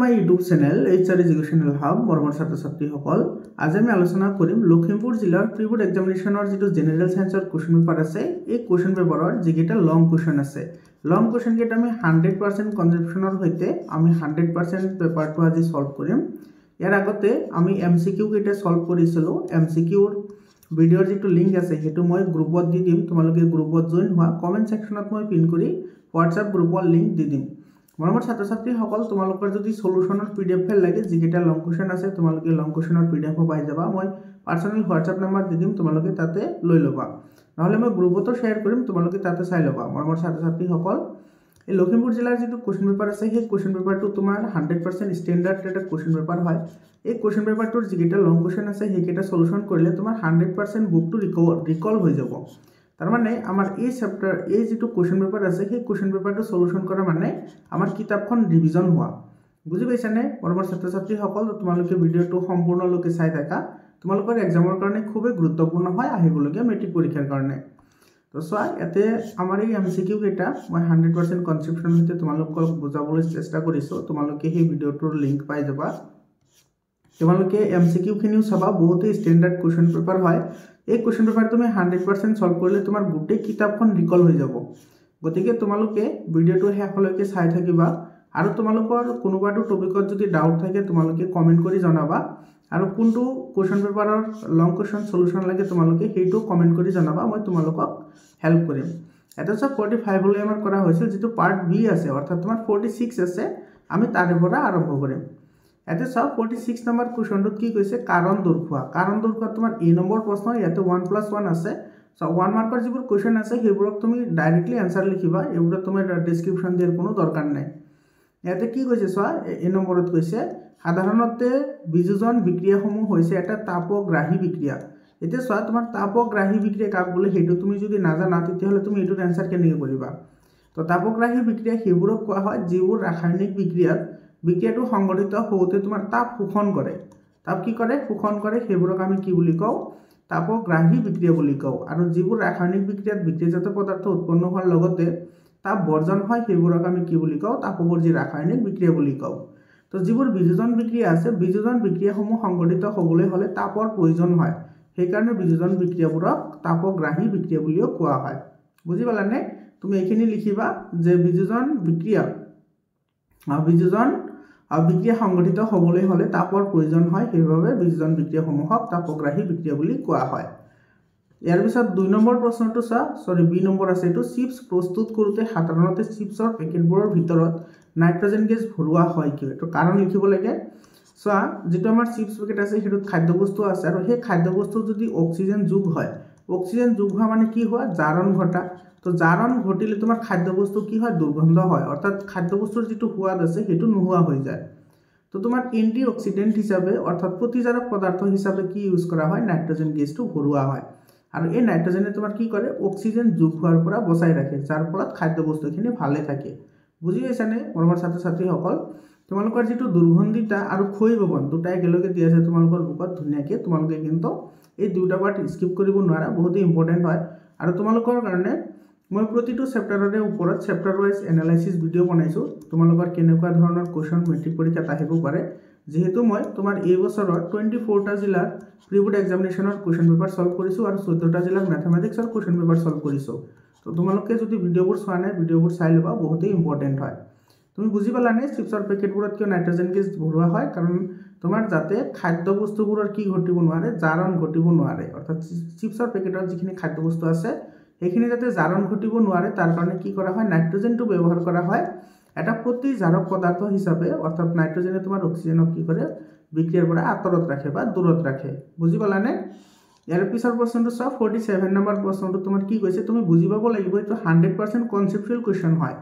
My YouTube channel HR educational hub মৰমৰ ছাত্ৰ ছাত্ৰীসকল আজি আমি আলোচনা কৰিম লখিমপুৰ জিলাৰ প্ৰি বোৰ্ড এক্সামিনেশ্যনৰ যেটো জেনাৰেল সায়েন্সৰ কোৱেশ্চন পেপাৰ আছে এই কোৱেশ্চন পেপাৰৰ যিকেইটা লং কোৱেশ্চন আছে লং কোৱেশ্চন কেইটা আমি 100% কনসেপচনৰ হৈতে আমি 100% পেপাৰটো আজি সলভ কৰিম ইয়াৰ আগতে আমি MCQ কেইটা সলভ কৰিছিলো MCQ ভিডিওৰ যেটো লিংক আছে হেতু মই গ্ৰুপত দি দিম তোমালোকে গ্ৰুপত জয়েন হোৱা কমেন্ট সেকশনত মই পিন কৰি WhatsApp গ্ৰুপৰ লিংক দি দিম মৰমৰ ছাত্ৰ ছাত্ৰীসকল তোমালোকৰ যদি সলিউশনৰ PDF ফাইল লাগে যিকেইটা লং কোৱেশ্চন আছে তোমালোকে লং কোৱেশ্চনৰ PDF পাই যাবা মই পাৰ্সোনাল WhatsApp নম্বৰ দি দিম তোমালোকে তাতে লৈ লবা নহলে মই গ্ৰুপতো শেয়াৰ কৰিম তোমালোকে তাতে চাই লবা মৰমৰ ছাত্ৰ ছাত্ৰীসকল এই লখিমপুৰ জিলাৰ যেটো কোৱেশ্চন পেপাৰ আছে সেই কোৱেশ্চন পেপাৰটো তোমাৰ 100% স্ট্যান্ডাৰ্ড এটা কোৱেশ্চন পেপাৰ হয় এই কোৱেশ্চন পেপাৰটোৰ যিকেইটা লং কোৱেশ্চন আছে সেইকেইটা সলিউশন কৰিলে তোমাৰ 100% বুকটো ৰিকল হৈ যাব তাৰ মানে আমাৰ এই চেপ্টাৰ এই যেটো কোৱেশ্চন পেপাৰ আছে সেই কোৱেশ্চন পেপাৰটো সলিউশন কৰা মানে আমাৰ কিতাপখন ৰিভিজন হোৱা বুজি পাইছানে মৰমৰ ছাত্ৰ ছাত্ৰীসকল তোমালোকে ভিডিওটো সম্পূৰ্ণলৈকে চাই থাকা তোমালোকৰ এক্সামৰ কাৰণে খুবেই গুৰুত্বপূৰ্ণ হয় আহিবলগীয়া মেট্ৰিক পৰীক্ষাৰ কাৰণে তো সোয়া এতে আমাৰ এই MCQ কেইটা মই 100% কনসেপচন হতে তোমালোকক বুজাবলৈ চেষ্টা কৰিছো তোমালোকে এই ভিডিওটোৰ লিংক পাই যাবা তোমালোকে MCQ খিনিও চাবা বহুত স্ট্যান্ডাৰ্ড কোৱেশ্চন পেপাৰ হয় এই কোৱেশ্চন পেপাৰ তুমি 100% সলভ কৰিলে তোমাৰ গোটেই কিতাপখন ৰিকল হৈ যাব গতিকে তোমালোকে ভিডিওটো শেষলৈকে চাই থাকিবা আৰু তোমালোকৰ কোনোবাটো টপিকত যদি ডাউট থাকে তোমালোকে কমেন্ট কৰি জনাবা আৰু কোনটো কোৱেশ্চন পেপাৰৰ লং কোৱেশ্চন সলিউশন লাগে তোমালোকে হেইটো কমেন্ট কৰি জনাবা মই তোমালোকক হেল্প কৰিম এটা সব 45 লৈ আমাৰ কৰা হৈছিল যেটো পাৰ্ট বি আছে অৰ্থাৎ তোমাৰ 46 আছে আমি তাৰে পৰা আৰম্ভ কৰিম এতে সব 46 নম্বৰ কোৱেশ্চনটো কি কৈছে কাৰণ দৰ্খোৱা তোমাৰ এ নম্বৰ প্ৰশ্ন ইয়াতে 1+1 আছে সো 1 মাৰ্কৰ যিবোৰ কোৱেশ্চন আছে হেবোৰক তুমি ডাইৰেক্টলি আনসাৰ লিখিবা এবোৰত তোমাৰ ডেসক্ৰিপচন দিয়াৰ কোনো দৰকাৰ নাই ইয়াতে কি কৈছে সোৱা এ নম্বৰত কৈছে সাধাৰণতে বিযোজন বিক্ৰিয়াসমূহ হৈছে এটা তাপগ্ৰাহী বিক্ৰিয়া এতে সোৱা তোমাৰ তাপগ্ৰাহী বিক্ৰিয়া কাক বোলে হেতু তুমি যদি নাজানা তেতিয়াহলে তুমি এটোৰ আনসাৰ কেনেকৈ কৰিবা তো তাপগ্ৰাহী বিক্ৰিয়া হেবোৰক কোৱা হয় যিবোৰ ৰাসায়নিক বিক্ৰিয়াটো সংঘটিত হওঁতে তোমাৰ তাপ শোষণ কৰে তাপ কি কৰে শোষণ কৰে হেবোৰক আমি কি বুলি কও তাপগ্ৰাহী বিক্ৰিয়া বুলি কও আৰু যিবোৰ ৰাসায়নিক বিক্ৰিয়াত বিক্ৰিয়াজাত পদাৰ্থ উৎপন্ন হোৱাৰ লগতে তাপ বৰ্জন হয় হেবোৰক আমি কি বুলি কও তাপবৰ্জী ৰাসায়নিক বিক্ৰিয়া বুলি কও তো যিবোৰ বিযোজন বিক্ৰিয়া আছে বিযোজন বিক্ৰিয়াসমূহ সংঘটিত হ'বলৈ হলে তাপৰ প্ৰয়োজন হয় সেই কাৰণে বিযোজন বিক্ৰিয়াবোৰক তাপগ্ৰাহী বিক্ৰিয়া বুলিও কোৱা হয় বুজি পালানে তুমি এইখিনি লিখিবা যে বিযোজন বিক্ৰিয়া সংঘটিত হ'বলৈ হলে তাপৰ প্ৰয়োজন হয় সেইভাবে বিযোজন বিক্ৰিয়াসমূহক তাপগ্ৰাহী বিক্ৰিয়া বুলি কোৱা হয় ইয়াৰ পিছত 2 নম্বৰ প্ৰশ্নটো বি নম্বৰ আছে এটো চিপছ প্ৰস্তুত কৰোতে সাধাৰণতে চিপছৰ পেকেটবোৰৰ ভিতৰত নাইট্ৰজেন গেছ ভৰোৱা হয় কি এটো কাৰণ লিখিব লাগে সোয়া যেটো আমাৰ চিপছ পেকেট আছে হেতুত খাদ্যবস্তু আছে আৰু সেই খাদ্যবস্তু যদি অক্সিজেন যোগ হয় অক্সিজেন যোগ হোৱা মানে কি হয় জাৰণ ঘটা তো জাৰণ ঘটিলে তোমাৰ খাদ্যবস্তু কি হয় দুৰ্গন্ধ হয় অৰ্থাৎ খাদ্যবস্তুৰ যেটো সোৱাদ আছে হেতু নোহোৱা হৈ যায় তো তোমাৰ এন্টি অক্সিডেন্ট হিচাপে অৰ্থাৎ প্ৰতিজাৰক পদাৰ্থ হিচাপে কি ইউজ কৰা হয় নাইট্ৰজেন গেছটো ভৰোৱা হয় আৰু এই নাইট্ৰজেনে তোমাৰ কি কৰে অক্সিজেন যোগ হোৱাৰ পৰা বচাই ৰাখে যাৰ ফলত খাদ্যবস্তুখিনি ভালে থাকে বুজি পাইছানে মৰমৰ ছাত্ৰ ছাত্ৰীসকল তোমালোকৰ যেটো দুৰ্গন্ধিতা আৰু ক্ষয় ভৱন দুটা একেলগে দি আছে তোমালোকৰ বুকত ধুনিয়াকে তোমালোকে কিন্তু এই দুটা পাৰ্ট স্কিপ কৰিব নোৱাৰা বহুত ইম্পৰ্টেন্ট হয় আৰু তোমালোকৰ কাৰণে মই প্ৰতিটো চেপ্টাৰৰে ওপৰত চেপ্টাৰ ওয়াইজ এনালাইসিস ভিডিও বনাইছো তোমালোকৰ কেনেকুৱা ধৰণৰ কোৱেশ্চন মেট্ৰিক পৰীক্ষাত আহিব পাৰে যেহেতু মই তোমাৰ এই বছৰৰ 24টা জিলাৰ প্ৰি বোৰ্ড এক্সামিনেশ্যনৰ কোৱেশ্চন পেপাৰ সলভ কৰিছো আৰু 14টা জিলাৰ ম্যাথমেটিক্সৰ কোৱেশ্চন পেপাৰ সলভ কৰিছো তো তোমালোকে যদি ভিডিওবোৰ চোৱা নাই ভিডিওবোৰ চাই লবা বহুত ইম্পৰ্টেন্ট হয় তুমি বুজি পালানে চিপছৰ পেকেটবোৰত কিয় নাইট্ৰজেন গেছ ভৰোৱা হয় কাৰণ তোমাৰ যাতে খাদ্যবস্তুবোৰৰ কি ঘটিব নোৱাৰে জাৰণ ঘটিব নোৱাৰে অৰ্থাৎ চিপছৰ পেকেটত যিখিনি খাদ্যবস্তু আছে এইখিনি যাতে জাৰণ ঘটিব নোৱাৰে তাৰ কাৰণে কি কৰা হয় নাইট্ৰজেনটো ব্যৱহাৰ কৰা হয় এটা প্ৰতিজাৰক পদাৰ্থ হিচাপে অৰ্থাৎ নাইট্ৰজেনে তোমাৰ অক্সিজেনক কি কৰে বিক্ৰিয়াৰ পৰা আঁতৰত ৰাখে বা দূৰত ৰাখে বুজি পালানে ইয়াৰ পিছৰ প্ৰশ্নটো 47 নম্বৰ প্ৰশ্নটো তোমাৰ কি কৈছে তুমি বুজি পাব লাগিব এটো 100% কনসেপচুৱেল কোৱেশ্চন হয়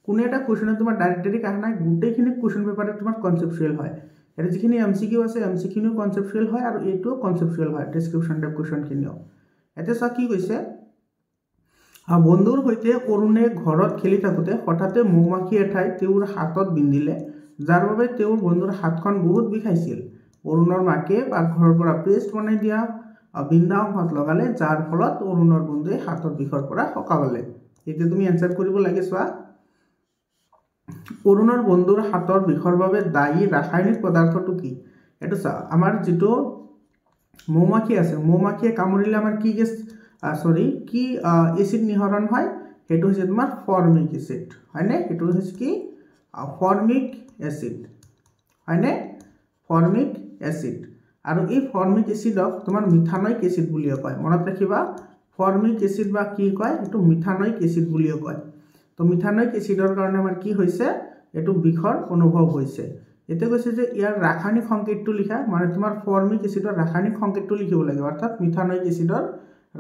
কোনে এটা কোৱেশ্চনে তোমাৰ ডাইৰেক্টলি কাহ নাই গুটেখিনি কোৱেশ্চন পেপাৰে তোমাৰ কনসেপচুৱেল হয় এৰ যিখিনি MCQ আছে MCQ খিনিও কনসেপচুৱেল হয় আৰু এটো কনসেপচুৱেল হয় ডেসক্ৰিপচন টাইপ কোৱেশ্চন খিনিও এতে কি কৈছে বন্ধুৰ হৈতে অৰুণে ঘৰত খেলি থাকোতে হঠাতে মৌমাখি এঠাই তেওঁৰ হাতত বিন্দিলে যাৰ বাবে তেওঁৰ বন্ধুৰ হাতখন বহুত বিষাইছিল অৰুণৰ মাকে পাকঘৰৰ পৰা পেষ্ট বনাই দিয়া বিন্দা হাত লগালে যাৰ ফলত অৰুণৰ বন্ধুৱে হাতৰ বিষৰ পৰা সকাবলে এতিয়া তুমি আনসাৰ কৰিব লাগে সোৱা অৰুণৰ বন্ধুৰ হাতৰ বিষৰ বাবে দায়ী ৰাসায়নিক পদাৰ্থটো কি এইটো চা আমাৰ যেটো মৌমাখি আছে মৌমাখিয়ে কামুৰিলে আমাৰ কি গেছ কি এসিড নিহৰণ হয় হেতু হৈছে তোমাৰ ফৰ্মিক এসিড হয়নে হেতু হৈছে কি ফৰ্মিক এসিড হয়নে ফৰ্মিক এসিড আৰু এই ফৰ্মিক এসিডক তোমাৰ মিথানয়িক এসিড বুলিও কয় মনত ৰাখিবা ফৰ্মিক এসিড বা কি কয় এটো মিথানয়িক এসিড বুলিও কয় তো মিথানয়িক এসিডৰ কাৰণে আমাৰ কি হৈছে এটো বিষৰ অনুভৱ হৈছে এতে কৈছে যে ইয়াৰ ৰাসায়নিক সংকেতটো লিখা মানে তোমাৰ ফৰ্মিক এসিডৰ ৰাসায়নিক সংকেতটো লিখিব লাগে অৰ্থাৎ মিথানয়িক এসিডৰ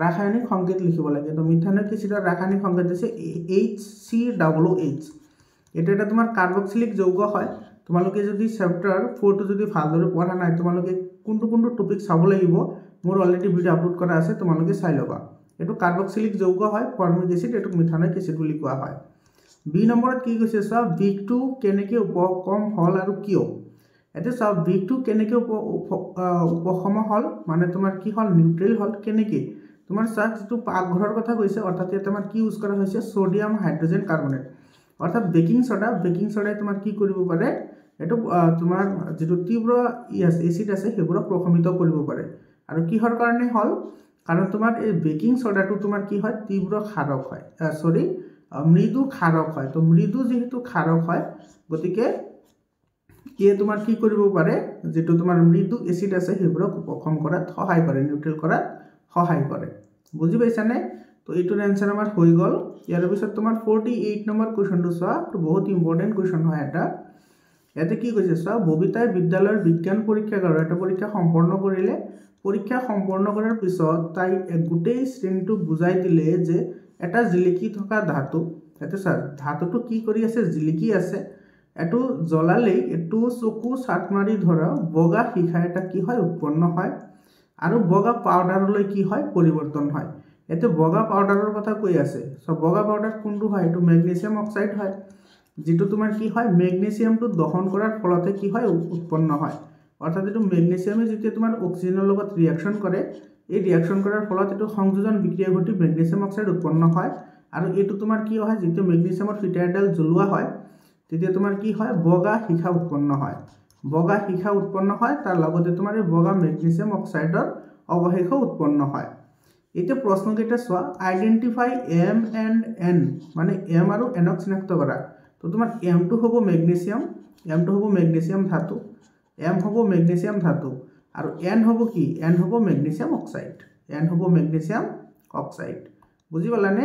ৰাসায়নিক সংকেত লিখিব লাগে তো মিথানয়িক এসিডৰ ৰাসায়নিক সংকেত হৈছে HCOOH এটা তোমাৰ কাৰ্বক্সিলিক যৌগ হয় তোমালোকে যদি চেপ্টাৰ 4 টো যদি ভালদৰে পঢ়া নাই তোমালোকে কোনটো টপিক চাব লাগিব মোৰ অলৰেডি ভিডিও আপলোড কৰা আছে তোমালোকে চাই লবা এটো কাৰ্বক্সিলিক যৌগ হয় ফৰ্মিক এসিড এটো মিথানয়িক এসিড বুলি কোৱা হয় বি নম্বৰত কি কৈছে সা বিষটো কেনেকৈ উপশম হল আৰু কিয় এতে সা বিষটো কেনেকৈ উপশম হল মানে তোমাৰ কি হল নিউট্ৰেল হল কেনেকৈ তোমাৰ সা যেটো পাকঘৰৰ কথা কৈছে অৰ্থাৎ এটা আমাৰ কি ইউজ কৰা হৈছে সোডিয়াম হাইড্ৰোজেন কাৰ্বনেট অৰ্থাৎ বেকিং সোডাই তোমাৰ কি কৰিব পাৰে এটো তোমাৰ যেটো তীব্ৰ এসিড আছে হেবোৰক প্ৰশমিত কৰিব পাৰে আৰু কিহৰ কাৰণে হল কাৰণ তোমাৰ এই বেকিং সোডাটো তোমাৰ কি হয় তীব্ৰ ক্ষাৰক হয় মৃদু ক্ষাৰক হয় তো মৃদু যেহেতু ক্ষাৰক হয় গতিকে ইয়ে তোমাৰ কি কৰিব পাৰে যেটো তোমাৰ মৃদু এসিড আছে হেবোৰক উপশম কৰাত সহায় কৰে নিউট্ৰেল কৰাত সহায় কৰে বুজি পাইছানে তো এটোৰ आंसर আমাৰ হৈ গল ইয়াৰ পিছত তোমাৰ 48 নম্বৰ কোৱেশ্চনটো চোৱা তো বহুত ইম্পৰ্টেন্ট কোৱেশ্চন হয় এটা ইয়াতে কি কৈছে চোৱা ববিতাই বিদ্যালয়ৰ বিজ্ঞান পৰীক্ষাগাৰৰ এটা পৰীক্ষা সম্পন্ন কৰিলে পৰীক্ষা সম্পন্ন কৰাৰ পিছত তাই গোটেই শ্ৰেণীটো বুজাই দিলে যে এটা জিলিকি থকা ধাতু এতে স্যাৰ ধাতুটো কি কৰি আছে জিলিকি আছে এটো জ্বলালেই এটো চকু সাত মাৰি ধৰা বগা শিখা এটা কি হয় উৎপন্ন হয় আৰু বগা পাউডাৰলৈ কি হয় পৰিৱৰ্তন হয় এতে বগা পাউডাৰৰ কথা কৈ আছে সো বগা পাউডাৰ কোনটো হয় এটো ম্যাগনেসিয়াম অক্সাইড হয় যেটো তোমাৰ কি হয় ম্যাগনেসিয়ামটো দহন কৰাৰ ফলতে কি হয় উৎপন্ন হয় অৰ্থাৎ এটো ম্যাগনেসিয়ামে যেতিয়া তোমাৰ অক্সিজেনৰ লগত ৰিঅ্যাকশন কৰে এই ৰিঅ্যাকশন কৰাৰ ফলত এটো সংযোজন বিক্ৰিয়া ঘটি ম্যাগনেসিয়াম অক্সাইড উৎপন্ন হয় আৰু এটো তোমাৰ কি হয় যেতিয়া ম্যাগনেসিয়ামৰ ফিটাৰডাল জ্বলোৱা হয় তেতিয়া তোমাৰ কি হয় বগা শিখা উৎপন্ন হয় তাৰ লগতে তোমাৰ এই বগা ম্যাগনেসিয়াম অক্সাইডৰ অৱশেষ উৎপন্ন হয় এটা প্ৰশ্ন কেইটা চোৱা আইডেন্টিফাই M and N মানে M আৰু N ক চিনাক্ত কৰা তো তোমাৰ M টো হ'ব ম্যাগনেসিয়াম ধাতু M হ'ব ম্যাগনেসিয়াম ধাতু আৰু N হ'ব কি N হ'ব ম্যাগনেসিয়াম অক্সাইড বুজি পালানে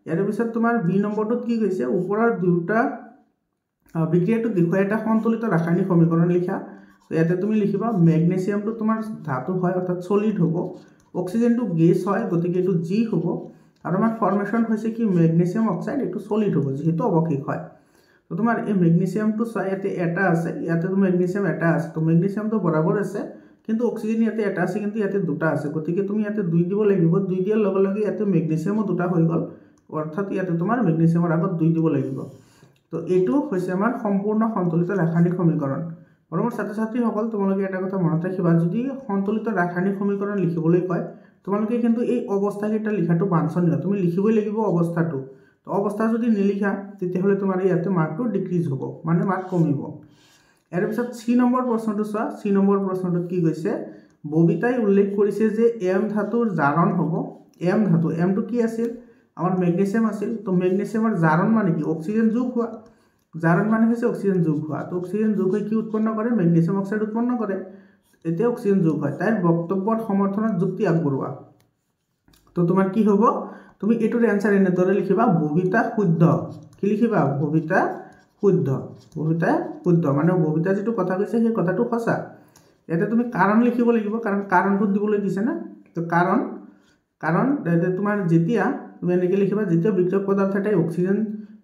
ইয়াৰ পিছত তোমাৰ বি নম্বৰটোত কি কৈছে ওপৰৰ দুটা বিক্ৰিয়াটো দেখুৱাই এটা সন্তুলিত ৰাসায়নিক সমীকৰণ লিখা তো ইয়াতে তুমি লিখিবা ম্যাগনেসিয়ামটো তোমাৰ ধাতু হয় অৰ্থাৎ সলিড হ'ব অক্সিজেনটো গেছ হয় গতিকে এটো G হ'ব আৰু আমাৰ ফৰ্মেশন হৈছে কি ম্যাগনেসিয়াম অক্সাইড এটো সলিড হ'ব যেহেতু অৱশেষ হয় তো তোমাৰ এই ম্যাগনেসিয়ামটো ইয়াতে এটা আছে ইয়াতে তো ম্যাগনেসিয়াম এটা আছে তো ম্যাগনেসিয়ামটো বৰাবৰ আছে কিন্তু অক্সিজেন ইয়াতে এটা আছে কিন্তু ইয়াতে দুটা আছে গতিকে তুমি ইয়াতে 2 দিব লাগিব 2 দিয়াৰ লগে লগে ইয়াতে ম্যাগনেসিয়ামও দুটা হৈ গল অৰ্থাৎ ইয়াতে তোমাৰ ম্যাগনেসিয়ামৰ আগত 2 দিব লাগিব তো এটো হৈছে আমাৰ সম্পূৰ্ণ সন্তুলিত ৰাসায়নিক সমীকৰণ মৰমৰ ছাত্ৰ-ছাত্ৰী সকল তোমালোকে এটা কথা মনত ৰাখিবা যদি সন্তুলিত ৰাসায়নিক সমীকৰণ লিখিবলৈ কয় তোমালোকে কিন্তু এই অৱস্থাকেইটা লিখাটো বাঞ্ছনীয় তুমি লিখিবই লাগিব অৱস্থাটো তো অৱস্থা যদি নিলিখা তেতিয়াহলে তোমাৰ ইয়াতে মাৰ্কটো ডিক্ৰিজ হ'ব মানে মাৰ্ক কমিব এৰ পিছত সি নম্বৰ প্ৰশ্নটো চোৱা সি নম্বৰ প্ৰশ্নটোত কি কৈছে ববিতাই উল্লেখ কৰিছে যে M ধাতুৰ জাৰণ হ'ব M ধাতু M টো কি আছিল আমাৰ ম্যাগনেসিয়াম আছিল তো ম্যাগনেসিয়ামৰ জাৰণ মানে কি অক্সিজেন যোগ হোৱা জাৰণ মানে হৈছে অক্সিজেন যোগ হোৱা তো অক্সিজেন যোগ হৈ কি উৎপন্ন কৰে ম্যাগনেসিয়াম অক্সাইড উৎপন্ন কৰে এতে অক্সিজেন যোগ হয় তাইৰ বক্তব্যৰ সমৰ্থনত যুক্তি আগবঢ়োৱা তো তোমাৰ কি হ'ব তুমি এটোৰ आंसर এনেদৰে লিখিবা ববিতা শুদ্ধ কি লিখিবা ববিতা শুদ্ধ মানে ববিতা যেটো কথা কৈছে সেই কথাটো সঁচা ইয়াতে তুমি কাৰণ লিখিব লাগিব কাৰণ কাৰণটো দিবলৈ দিছে না তো কাৰণ তোমাৰ যেতিয়া তুমি এনেকৈ লিখিবা যেতিয়া বিক্ৰিয়ক পদাৰ্থ এটাই অক্সিজেন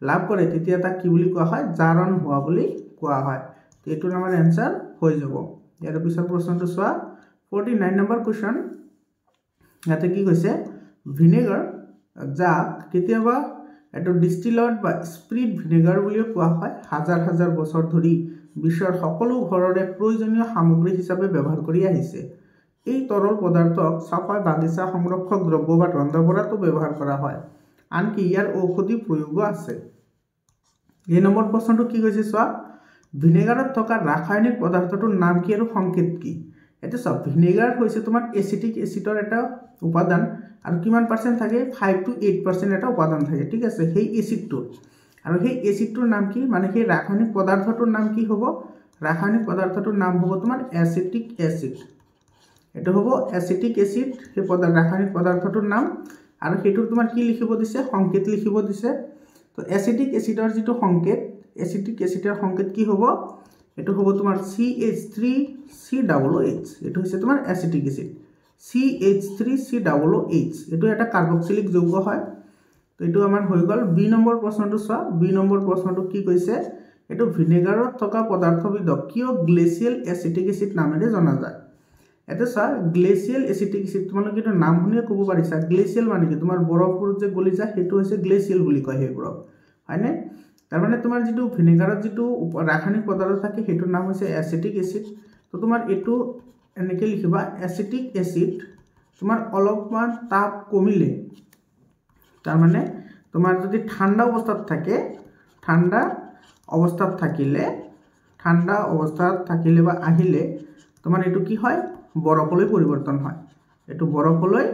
লাভ কৰে তেতিয়া তাক কি বুলি কোৱা হয় জাৰণ হোৱা বুলি কোৱা হয় তো এটোৰ আমাৰ आंसर হৈ যাব ইয়াৰ পিছৰ প্ৰশ্নটো চোৱা 49 নম্বৰ কোৱেশ্চন ইয়াতে কি কৈছে ভিনেগাৰ যাক কেতিয়াবা এটো ডিস্টিলড বা স্প্ৰিট ভিনেগাৰ বুলি কোৱা হয় হাজাৰ হাজাৰ বছৰ ধৰি বিশ্বৰ সকলো ঘৰৰে প্ৰয়োজনীয় সামগ্ৰী হিচাপে ব্যৱহাৰ কৰি আহিছে এই তৰল পদাৰ্থক চাফাই বাগিচা সংৰক্ষক দ্ৰব্য বা ৰন্ধা বঢ়াতো ব্যৱহাৰ কৰা হয় আনকি ইয়াৰ ঔষধি প্ৰয়োগও আছে এই নম্বৰ প্ৰশ্নটো কি কৈছে চোৱা ভিনেগাৰত থকা ৰাসায়নিক পদাৰ্থটোৰ নাম কি আৰু সংকেত কি এতিয়া চোৱা ভিনেগাৰ হৈছে তোমাৰ এচিটিক এচিডৰ এটা উপাদান আৰু কিমান পাৰ্চেণ্ট থাকে 5 to 8% এটা উপাদান থাকে ঠিক আছে সেই এচিডটোৰ আৰু সেই এচিডটোৰ নাম কি মানে সেই ৰাসায়নিক পদাৰ্থটোৰ নাম কি হ'ব ৰাসায়নিক পদাৰ্থটোৰ নাম হ'ব তোমাৰ এচিটিক এচিড এটা হ'ব এচিটিক এচিড সেই ৰাসায়নিক পদাৰ্থটোৰ নাম আৰু সেইটো তোমাৰ কি লিখিব দিছে সংকেত লিখিব দিছে তো এচিটিক এচিডৰ যেটো সংকেত এচিটিক এচিডৰ সংকেত কি হ'ব এটো হ'ব তোমাৰ CH3COOH এটো হৈছে তোমাৰ এচিটিক এচিড CH3COOH এটো এটা কাৰ্বক্সিলিক যৌগ হয় তো এটো আমাৰ হৈ গল বি নম্বৰ প্ৰশ্নটো চোৱা বি নম্বৰ প্ৰশ্নটো কি কৈছে এটো ভিনেগাৰত থকা পদাৰ্থবিধক কিয় গ্লেচিয়েল এচিটিক এচিড নামেৰে জনা যায় এটা চা গ্লেচিয়েল এচিটিক এচিড তোমালোকে এটা নাম শুনিয়ে ক'ব পাৰিছা গ্লেচিয়েল মানে কি তোমাৰ বৰফবোৰ যে গলি যায় হেতু হৈছে গ্লেচিয়েল বুলি কয় হে বৰফ হয়নে তাৰ মানে তোমাৰ যেটো ভিনেগাৰত যেটো ৰাসায়নিক পদাৰ্থ থাকে হেতুৰ নাম হৈছে এচিটিক এচিড তো তোমাৰ এটো এনেকে লিখিবা এচিটিক এচিড তোমাৰ অলপমান তাপ কমিলে তাৰ মানে তোমাৰ যদি ঠাণ্ডা অৱস্থাত থাকে ঠাণ্ডা অৱস্থাত থাকিলে বা আহিলে তোমাৰ এটো কি হয় বৰফলৈ পৰিৱৰ্তন হয় এটো বৰফলৈ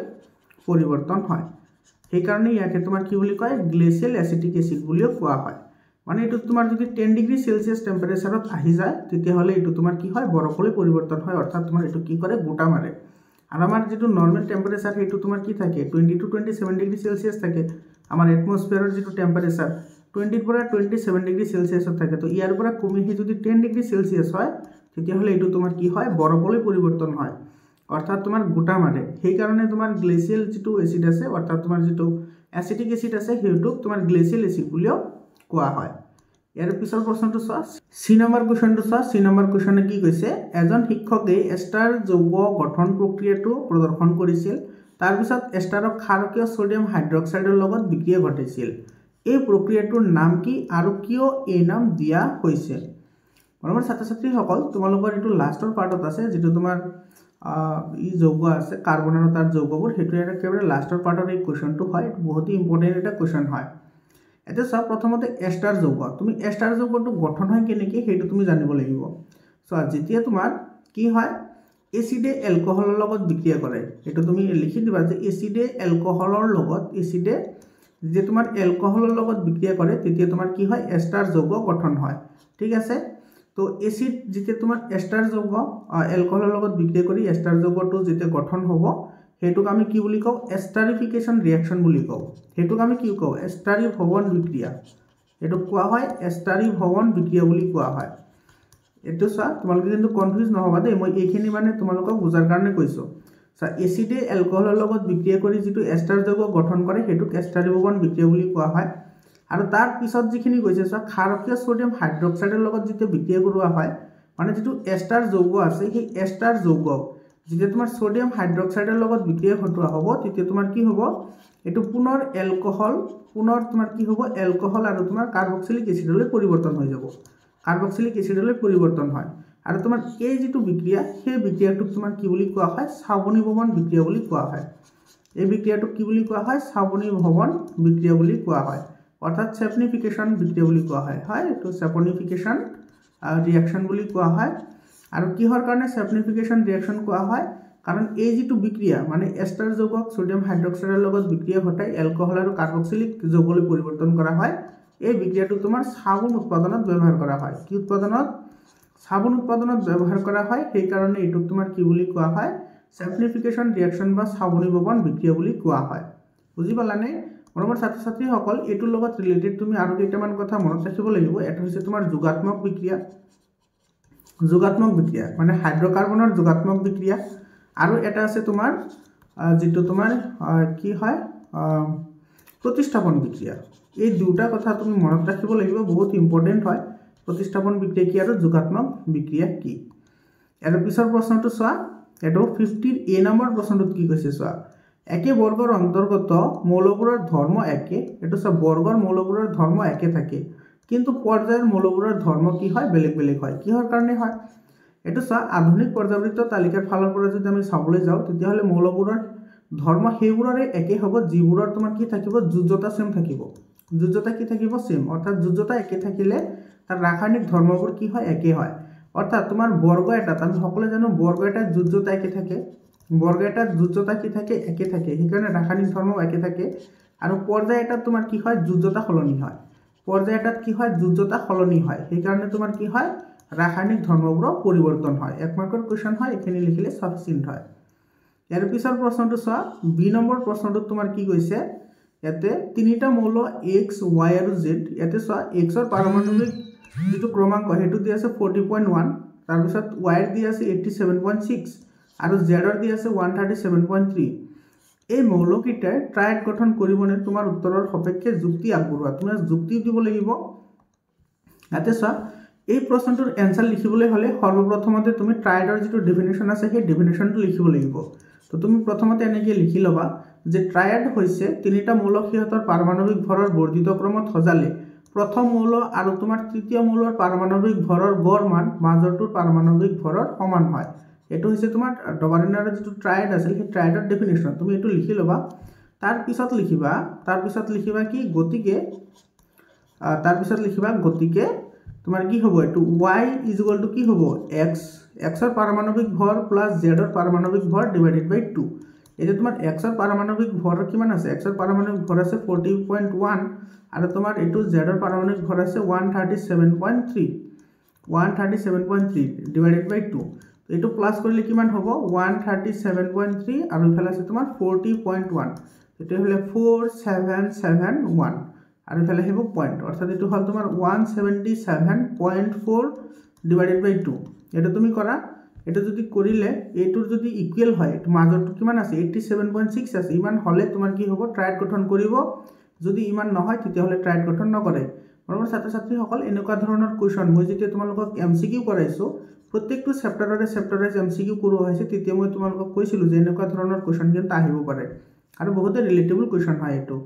পৰিৱৰ্তন হয় সেই কাৰণে ইয়াকে তোমাৰ কি বুলি কয় গ্লেচিয়েল এচিটিক এচিড বুলিও কোৱা হয় মানে এটো তোমাৰ যদি 10 ডিগ্ৰী সেলসিয়াস টেম্পাৰেচাৰত আহি যায় তেতিয়া হলে এটো তোমাৰ কি হয় বৰফলৈ পৰিৱৰ্তন হয় অৰ্থাৎ তোমাৰ এটো কি কৰে গোটা মাৰে আৰু আমাৰ যেটো নৰমাল টেম্পাৰেচাৰ হেতু তোমাৰ কি থাকে 20 to 27 ডিগ্ৰী সেলসিয়াস থাকে আমাৰ এটমস্ফিয়াৰৰ যেটো টেম্পাৰেচাৰ 20 পৰা 27 ডিগ্ৰী সেলসিয়াসত থাকে তো ইয়াৰ পৰা কমি হে যদি 10 ডিগ্ৰী সেলসিয়াস হয় তেতিয়া হলে এটো তোমাৰ কি হয় বৰফলৈ পৰিৱৰ্তন হয় অৰ্থাৎ তোমাৰ গোটা মাৰে সেই কাৰণে তোমাৰ গ্লেচিয়েল যেটো এচিড আছে অৰ্থাৎ তোমাৰ যেটো এচিটিক এচিড আছে হেতু তোমাৰ গ্লেচিয়েল এচিড বুলিও কোৱা হয় ইয়াৰ পিছৰ প্ৰশ্নটো চোৱা সি নম্বৰ কোৱেশ্চনটো চোৱা সি নম্বৰ কোৱেশ্চনে কি কৈছে এজন শিক্ষকে এষ্টাৰ যৌগ গঠন প্ৰক্ৰিয়াটো প্ৰদৰ্শন কৰিছিল তাৰ পিছত এষ্টাৰক ক্ষাৰকীয় সোডিয়াম হাইড্ৰক্সাইডৰ লগত বিক্ৰিয়া ঘটাইছিল এই প্ৰক্ৰিয়াটোৰ নাম কি আৰু কিয় এই নাম দিয়া হৈছে মৰমৰ ছাত্ৰ-ছাত্ৰী সকল তোমালোকৰ এটো লাষ্টৰ পাৰ্টত আছে যেটো তোমাৰ ই যৌগ আছে কাৰ্বন আৰু তাৰ যৌগবোৰ হেতু একেবাৰে লাষ্টৰ পাৰ্টৰ এই কোৱেশ্চনটো হয় বহুত ইম্পৰ্টেন্ট এটা কোৱেশ্চন হয় এটা সব প্ৰথমতে এষ্টাৰ যৌগ তুমি এষ্টাৰ যৌগটো গঠন হয় কেনেকৈ হেতু তুমি জানিব লাগিব সো যেতিয়া তোমাৰ কি হয় এচিডে এলকহলৰ লগত বিক্ৰিয়া কৰে এটো তুমি লিখি দিবা যে এচিডে এলকহলৰ লগত এচিডে যে তোমাৰ এলকহলৰ লগত বিক্ৰিয়া কৰে তেতিয়া তোমাৰ কি হয় এষ্টাৰ যৌগ গঠন হয় ঠিক আছে তো এচিড যেতিয়া তোমাৰ এষ্টাৰ যৌগ এলকহলৰ লগত বিক্ৰিয়া কৰি এষ্টাৰ যৌগটো যেতিয়া গঠন হ'ব হেতুক আমি কি বুলি কও এষ্টাৰিফিকেশন ৰিঅ্যাকশন বুলি কও হেতুক আমি কি কও এষ্টাৰিভৱন বিক্ৰিয়া এটো কোৱা হয় এষ্টাৰিভৱন বিক্ৰিয়া বুলি কোৱা হয় এটো চা তোমালোকে কিন্তু কনফিউজ নহবা দে মই এইখিনি মানে তোমালোকক বুজাৰ কাৰণে কৈছো সা এচিডে এলকহলৰ লগত বিক্ৰিয়া কৰি যেটো এষ্টাৰ যৌগ গঠন কৰে হেতুক এষ্টাৰিভৱন বিক্ৰিয়া বুলি কোৱা হয় আৰু তাৰ পিছত যিখিনি কৈছে সা ক্ষাৰকীয় সোডিয়াম হাইড্ৰক্সাইডৰ লগত যেতিয়া বিক্ৰিয়া কৰোৱা হয় মানে যেটো এষ্টাৰ যৌগ আছে সেই এষ্টাৰ যৌগ যেতিয়া তোমাৰ সোডিয়াম হাইড্ৰক্সাইডৰ লগত বিক্ৰিয়া ঘটোৱা হ'ব তেতিয়া তোমাৰ কি হ'ব এটো পুনৰ এলকহল পুনৰ তোমাৰ কি হ'ব এলকহল আৰু তোমাৰ কাৰ্বক্সিলিক এচিডলৈ পৰিৱৰ্তন হৈ যাব কাৰ্বক্সিলিক এচিডলৈ পৰিৱৰ্তন হয় আৰু তোমাৰ এই যেটো বিক্ৰিয়া সেই বিক্ৰিয়াটোক তোমাৰ কি বুলি কোৱা হয় সাৱনিভৱন বিক্ৰিয়া বুলি কোৱা হয় এই বিক্ৰিয়াটোক কি বুলি কোৱা হয় সাৱনিভৱন বিক্ৰিয়া বুলি কোৱা হয় অৰ্থাৎ সেপনিফিকেশন বিক্ৰিয়া বুলি কোৱা হয় এটো সেপনিফিকেশন ৰিঅ্যাকশন বুলি কোৱা হয় আৰু কিহৰ কাৰণে সেপনিফিকেশন ৰিঅ্যাকশন কোৱা হয় কাৰণ এই যেটো বিক্ৰিয়া মানে এষ্টাৰ যৌগক সোডিয়াম হাইড্ৰক্সাইডৰ লগত বিক্ৰিয়া ঘটাই এলকহল আৰু কাৰ্বক্সিলিক যৌগলৈ পৰিৱৰ্তন কৰা হয় এই বিক্ৰিয়াটো তোমাৰ সাবুন উৎপাদনত ব্যৱহাৰ কৰা হয় কি উৎপাদনত সাবুন উৎপাদনত ব্যৱহাৰ কৰা হয় সেই কাৰণে এটো তোমাৰ কি বুলি কোৱা হয় সেপনিফিকেশন ৰিঅ্যাকশন বা সাৱনিভৱন বিক্ৰিয়া বুলি কোৱা হয় বুজি পালানে মৰমৰ ছাত্ৰ-ছাত্ৰী সকল এটোৰ লগত ৰিলেটেড তুমি আৰু কেইটামান কথা মনত ৰাখিব লাগিব এটা হৈছে তোমাৰ যোগাত্মক বিক্ৰিয়া মানে হাইড্ৰকাৰ্বনৰ যোগাত্মক বিক্ৰিয়া আৰু এটা আছে তোমাৰ যেটো তোমাৰ কি হয় প্ৰতিস্থাপন বিক্ৰিয়া এই দুটা কথা তুমি মনত ৰাখিব লাগিব বহুত ইম্পৰ্টেন্ট হয় প্ৰতিস্থাপন বিক্ৰিয়া কি আৰু যোগাত্মক বিক্ৰিয়া কি এৰ পিছৰ প্ৰশ্নটো চোৱা এটো 50 এ নম্বৰ প্ৰশ্নটো কি কৈছে চোৱা একে বৰ্গৰ অন্তৰ্গত মৌলবোৰৰ ধৰ্ম একে এটো সব বৰ্গৰ মৌলবোৰৰ ধৰ্ম একে থাকে কিন্তু পৰ্যায়ৰ মৌলবোৰৰ ধৰ্ম কি হয় বেলেগ বেলেগ হয় কিহৰ কাৰণে হয় এটো চা আধুনিক পৰ্যাবৃত্ত তালিকাৰ ফালৰ পৰা যদি আমি চাবলৈ যাও তেতিয়া হলে মৌলবোৰৰ ধৰ্ম হেইবোৰৰে একে হ'ব যিবোৰৰ তোমাৰ কি থাকিব যোজ্যতা সেম থাকিব যোজ্যতা কি থাকিব সেম অৰ্থাৎ যোজ্যতা একে থাকিলে তাৰ ৰাসায়নিক ধৰ্মবোৰ কি হয় একে হয় অর্থাৎ তোমার বর্গ এটাত আমি সকলে জানো বর্গ এটাত যোজ্যতা একে থাকে বর্গ এটাত যোজ্যতা কি থাকে একে থাকে সেইকাৰণে ৰাসায়নিক ধৰ্ম একে থাকে আৰু পৰ্যায় এটাত তোমাৰ কি হয় যোজ্যতা সলনি হয় পৰ্যায় এটাত কি হয় যোজ্যতা সলনি হয় সেইকাৰণে তোমাৰ কি হয় ৰাসায়নিক ধৰ্মবোৰ পৰিৱৰ্তন হয় এক মাৰ্কৰ কোৱেশ্চন হয় এখিনি লিখিলে সাফিচিয়েন্ট হয় ইয়াৰ পিছৰ প্ৰশ্নটো চোৱা বি নম্বৰ প্ৰশ্নটো তোমাৰ কি কৈছে ইয়াতে তিনিটা মৌল x y আৰু z ইয়াতে চোৱা x ৰ পাৰমাণবিক যেটো ক্ৰমাঙ্ক হেতু দি আছে 40.1 তাৰ পিছত y ৰ দি আছে 87.6 আৰু z ৰ দি আছে 137.3 এই মৌলকিটাই ট্ৰাইড গঠন কৰিবনে তোমাৰ উত্তৰৰ সপক্ষে যুক্তি আগবঢ়োৱা তুমি যুক্তি দিব লাগিব ইয়াতে চোৱা এই প্ৰশ্নটোৰ এনসাৰ লিখিবলৈ হলে সৰ্বপ্ৰথমতে তুমি ট্ৰাইডৰ যেটো ডেফিনিশন আছে সেই ডেফিনিশনটো লিখিব লাগিব তো তুমি প্ৰথমতে এনেকৈ লিখি লবা যে ট্ৰাইড হৈছে তিনিটা মৌল সিহঁতৰ পাৰমাণবিক ভৰৰ বৰ্ধিত ক্ৰমত সজালে প্ৰথম মৌল আৰু তোমাৰ তৃতীয় মৌলৰ পাৰমাণবিক ভৰৰ গড় মান মাজৰটোৰ পাৰমাণবিক ভৰৰ সমান হয় এটো হৈছে তোমাৰ ডবাৰিনাৰ যেটো ট্ৰাইড আছিল সেই ট্ৰাইডৰ ডেফিনিশন তুমি এটো লিখি লবা তাৰ পিছত লিখিবা কি গতিকে তোমাৰ কি হ'ব এটো y = কি হ'ব x ৰ পাৰমাণবিক ভৰ প্লাস z ৰ পাৰমাণবিক ভৰ ডিভাইডেড বাই 2 এটা তোমাৰ x ৰ পাৰমাণবিক ভৰ কিমান আছে x ৰ পাৰমাণবিক ভৰ আছে 40.1 আৰু তোমাৰ এটো z ৰ পাৰমাণবিক ভৰ আছে 137.3 ডিভাইডেড বাই 2 এটো প্লাস কৰিলে কিমান হ'ব 137.3 আৰু ইফালে আছে তোমাৰ 40.1 এটো হলে 4771 আৰু ইফালে আহিব পয়েন্ট অৰ্থাৎ এটো হল তোমাৰ 177.4 ডিভাইডেড বাই 2 এটা তুমি কৰা এটা যদি কৰিলে এটোৰ যদি ইকুৱেল হয় মাজৰটো কিমান আছে 87.6 আছে ইমান হলে তোমাৰ কি হ'ব ট্ৰাইড গঠন কৰিব যদি ইমান নহয় তেতিয়া হলে ট্ৰাইড গঠন নকৰে মৰমৰ ছাত্ৰ ছাত্ৰী সকল এনেকুৱা ধৰণৰ কোৱেশ্চন মই যেতিয়া তোমালোকক এমসিকিউ কৰাইছো প্ৰত্যেকটো চেপ্টাৰৰে এমসিকিউ কৰোৱা হৈছে তেতিয়া মই তোমালোকক কৈছিলো যে এনেকুৱা ধৰণৰ কোৱেশ্চন কিন্তু আহিব পাৰে আৰু বহুতে ৰিলেটেবল কোৱেশ্চন হয় এটো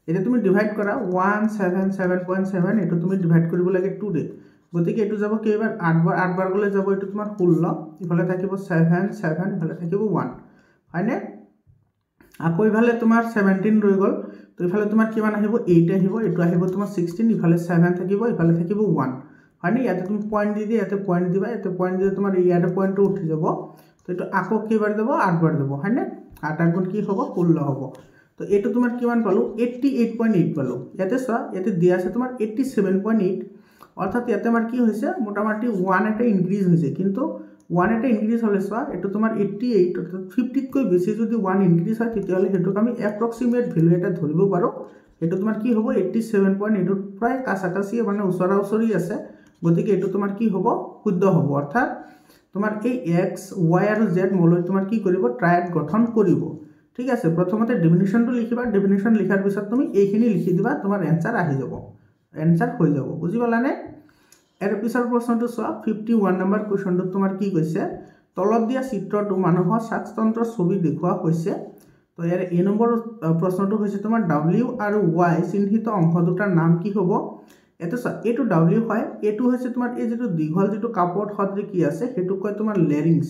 এটা তুমি ডিভাইড কৰা 177.7 এটো তুমি ডিভাইড কৰিব লাগে 2 ৰে গতিকে এটো যাব কেইবাৰ 8 বাৰ গলে যাব এটো তোমাৰ 16 ইফালে থাকিব 7 ইফালে থাকিব 1 হয়নে আকৌ ইফালে তোমাৰ 17 ৰৈ গল তো ইফালে তোমাৰ কিমান আহিব 8 আহিব এটো আহিব তোমাৰ 16 ইফালে 7 থাকিব ইফালে থাকিব 1 হয়নে ইয়াতে তুমি পয়েন্ট দি দিয়া ইয়াতে পয়েন্ট দিবা ইয়াতে পয়েন্ট দিলে তোমাৰ ইয়াতে পয়েন্টটো উঠি যাব তো এটো আকৌ কেইবাৰ যাব 8 বাৰ যাব হয়নে 8 গুণ কি হ'ব 16 হ'ব তো এটো তোমাৰ কিমান পালো 88.8 পালো ইয়াতে চোৱা ইয়াতে দিয়া আছে তোমাৰ 87.8 অৰ্থাৎ ইয়াতে আমাৰ কি হৈছে মোটামুটি 1 এটা ইনক্ৰিজ হৈছে কিন্তু 1 এটা ইনক্ৰিজ হলে চোৱা এটো তোমাৰ 88 অৰ্থাৎ 50 তকৈ বেছি যদি 1 ইনক্ৰিজ হয় তেতিয়া হলে হেতুক আমি এপ্ৰক্সিমেট ভ্যালু এটা ধৰিব পাৰো এটো তোমাৰ কি হ'ব 87.8 প্ৰায় কাছাকাছি মানে ওচৰা-ওচৰি আছে গতিকে এটো তোমাৰ কি হ'ব শুদ্ধ হ'ব অৰ্থাৎ তোমাৰ এই x y আৰু z মৌল তোমাৰ কি কৰিব ট্ৰাইড গঠন কৰিব ঠিক আছে প্ৰথমতে ডেফিনিশনটো লিখিবা ডেফিনিশন লিখাৰ পিছত তুমি এইখিনি লিখি দিবা তোমাৰ এনসাৰ আহি যাব এনসাৰ হৈ যাব বুজি পালানে এৰ পিছৰ প্ৰশ্নটো চোৱা 51 নম্বৰ কোৱেশ্চনটো তোমাৰ কি কৈছে তলত দিয়া চিত্ৰটো মানুহৰ শ্বাসতন্ত্ৰৰ ছবি দেখুৱা হৈছে তো ইয়াৰ এ নম্বৰ প্ৰশ্নটো হৈছে তোমাৰ w আৰু y চিহ্নিত অংশ দুটাৰ নাম কি হ'ব এটো চোৱা এটো w হয় এটো হৈছে তোমাৰ এই যেটো দীঘল যেটো কাপড় সদৃশ কি আছে হেতু কয় তোমাৰ লেৰিংস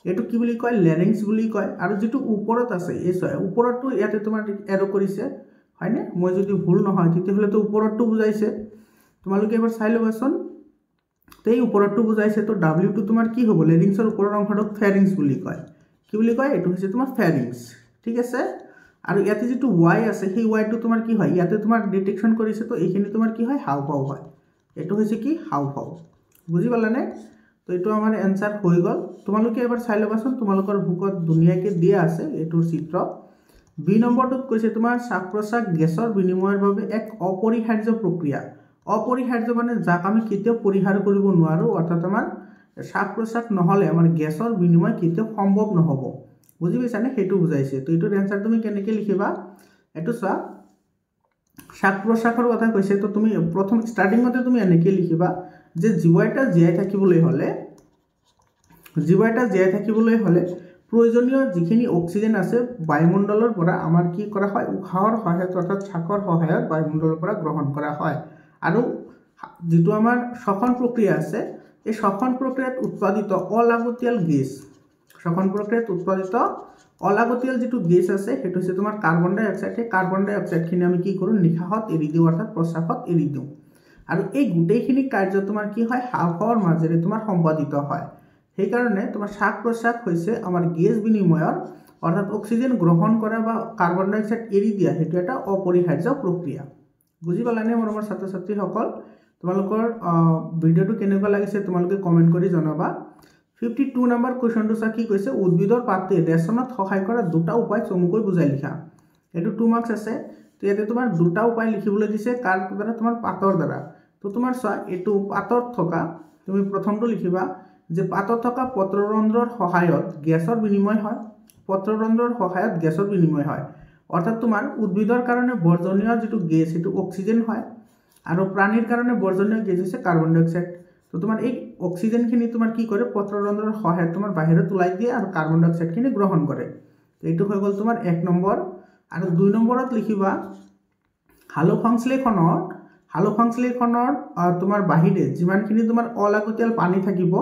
এটো কি বুলি কয় লেৰিংস বুলি কয় আৰু যেটো ওপৰত আছে এই চোৱা ওপৰটো ইয়াতে তোমাৰ এৰো কৰিছে হয়নে মই যদি ভুল নহয় তেতিয়া হলে তো ওপৰটো বুজাইছে তোমালোকে এবাৰ চাই লবাচোন তেই ওপৰটো বুজাইছে তো w টো তোমাৰ কি হ'ব লেৰিংসৰ ওপৰৰ অংশটোক ফেৰিংস বুলি কয় কি বুলি কয় এটো হৈছে তোমাৰ ফেৰিংস ঠিক আছে আৰু ইয়াতে যেটো y আছে সেই y টো তোমাৰ কি হয় ইয়াতে তোমাৰ ডিটেকশন কৰিছে তো এইখিনি তোমাৰ কি হয় হাওফাও হয় এটো হৈছে কি হাওফাও বুজি পালানে তো এটো আমাৰ এনসাৰ হৈ গল তোমালোকে এবাৰ চাই লবাচোন তোমালোকৰ বুকত দুনিয়াকে দিয়া আছে এটোৰ চিত্ৰ বি নম্বৰটোত কৈছে তোমাৰ শ্বাস-প্ৰশ্বাস গেছৰ বিনিময়ৰ বাবে এক অপৰিহাৰ্য প্ৰক্ৰিয়া অপৰিহাৰ্য মানে যাক আমি কেতিয়াও পৰিহাৰ কৰিব নোৱাৰো অৰ্থাৎ আমাৰ শ্বাস-প্ৰশ্বাস নহলে আমাৰ গেছৰ বিনিময় কেতিয়াও সম্ভৱ নহব বুজি পাইছানে হেতু বুজাইছে তো এটোৰ এনসাৰ তুমি কেনেকৈ লিখিবা এটো চোৱা শ্বাস-প্ৰশ্বাসৰ কথা কৈছে তো তুমি প্ৰথম ষ্টাৰ্টিংতে তুমি এনেকৈ লিখিবা যে জীৱ এটা জীয়াই থাকিবলৈ হলে প্ৰয়োজনীয় যিখিনি অক্সিজেন আছে বায়ুমণ্ডলৰ পৰা আমাৰ কি কৰা হয় উশাহৰ সহায়ত অৰ্থাৎ শ্বাসৰ সহায়ত বায়ুমণ্ডলৰ পৰা গ্ৰহণ কৰা হয় আৰু যেটো আমাৰ শ্বসন প্ৰক্ৰিয়া আছে এই শ্বসন প্ৰক্ৰিয়াত উৎপাদিত অলাগতিয়াল গেছ শ্বসন প্ৰক্ৰিয়াত উৎপাদিত অলাগতিয়াল যেটো গেছ আছে হেতু হৈছে তোমাৰ কাৰ্বন ডাই অক্সাইড। সেই কাৰ্বন ডাই অক্সাইডখিনি আমি কি কৰোঁ নিশাহত এৰি দিওঁ, অৰ্থাৎ প্ৰস্ৰাৱত এৰি দিওঁ। আৰু এই গোটেইখিনি কাৰ্য তোমাৰ কি হয় হাওঁফাওঁৰ মাজেৰে তোমাৰ সম্পাদিত হয়। সেইকাৰণে তোমাৰ শ্বাস প্ৰশ্বাস হৈছে আমাৰ গেছ বিনিময়ৰ, অৰ্থাৎ অক্সিজেন গ্ৰহণ কৰা বা কাৰ্বন ডাই অক্সাইড এৰি দিয়া সেইটো এটা অপৰিহাৰ্য প্ৰক্ৰিয়া। বুজি পালানে মৰমৰ ছাত্ৰ ছাত্ৰীসকল? তোমালোকৰ ভিডিঅ'টো কেনেকুৱা লাগিছে তোমালোকে কমেণ্ট কৰি জনাবা। 52 নম্বৰ কুৱেশ্যনটো চা কি কৈছে, উদ্ভিদৰ পাতে ৰেচনত সহায় কৰা দুটা উপায় চমুকৈ বুজাই লিখা। এইটো 2 মাৰ্কছ আছে। তো ইয়াতে তোমাৰ দুটা উপায় লিখিবলৈ দিছে, কাৰ দ্বাৰা তোমাৰ পাতৰ দ্বাৰা। তো তোমাৰ চোৱা এইটো পাতত থকা তুমি প্ৰথমটো লিখিবা যে পাতত থকা পত্ৰৰন্ধ্ৰৰ সহায়ত গেছৰ বিনিময় হয়। পত্ৰৰন্ধ্ৰৰ সহায়ত গেছৰ বিনিময় হয়, অৰ্থাৎ তোমাৰ উদ্ভিদৰ কাৰণে বৰ্জনীয় যেটো গেছ সেইটো অক্সিজেন হয় আৰু প্ৰাণীৰ কাৰণে বৰ্জনীয় গেছ হৈছে কাৰ্বন ডাই অক্সাইড। তো তোমাৰ এই অক্সিজেনখিনি তোমাৰ কি কৰে পত্ৰৰন্ধ্ৰৰ সহায়ত তোমাৰ বাহিৰত ওলাই দিয়ে আৰু কাৰ্বন ডাই অক্সাইডখিনি গ্ৰহণ কৰে। তো এইটো হৈ গ'ল তোমাৰ 1 নম্বৰ। আৰু 2 নম্বৰত লিখিবা সালোকসংশ্লেষণৰ তোমাৰ বাহিৰে যিমানখিনি তোমাৰ অলাগতিয়াল পানী থাকিব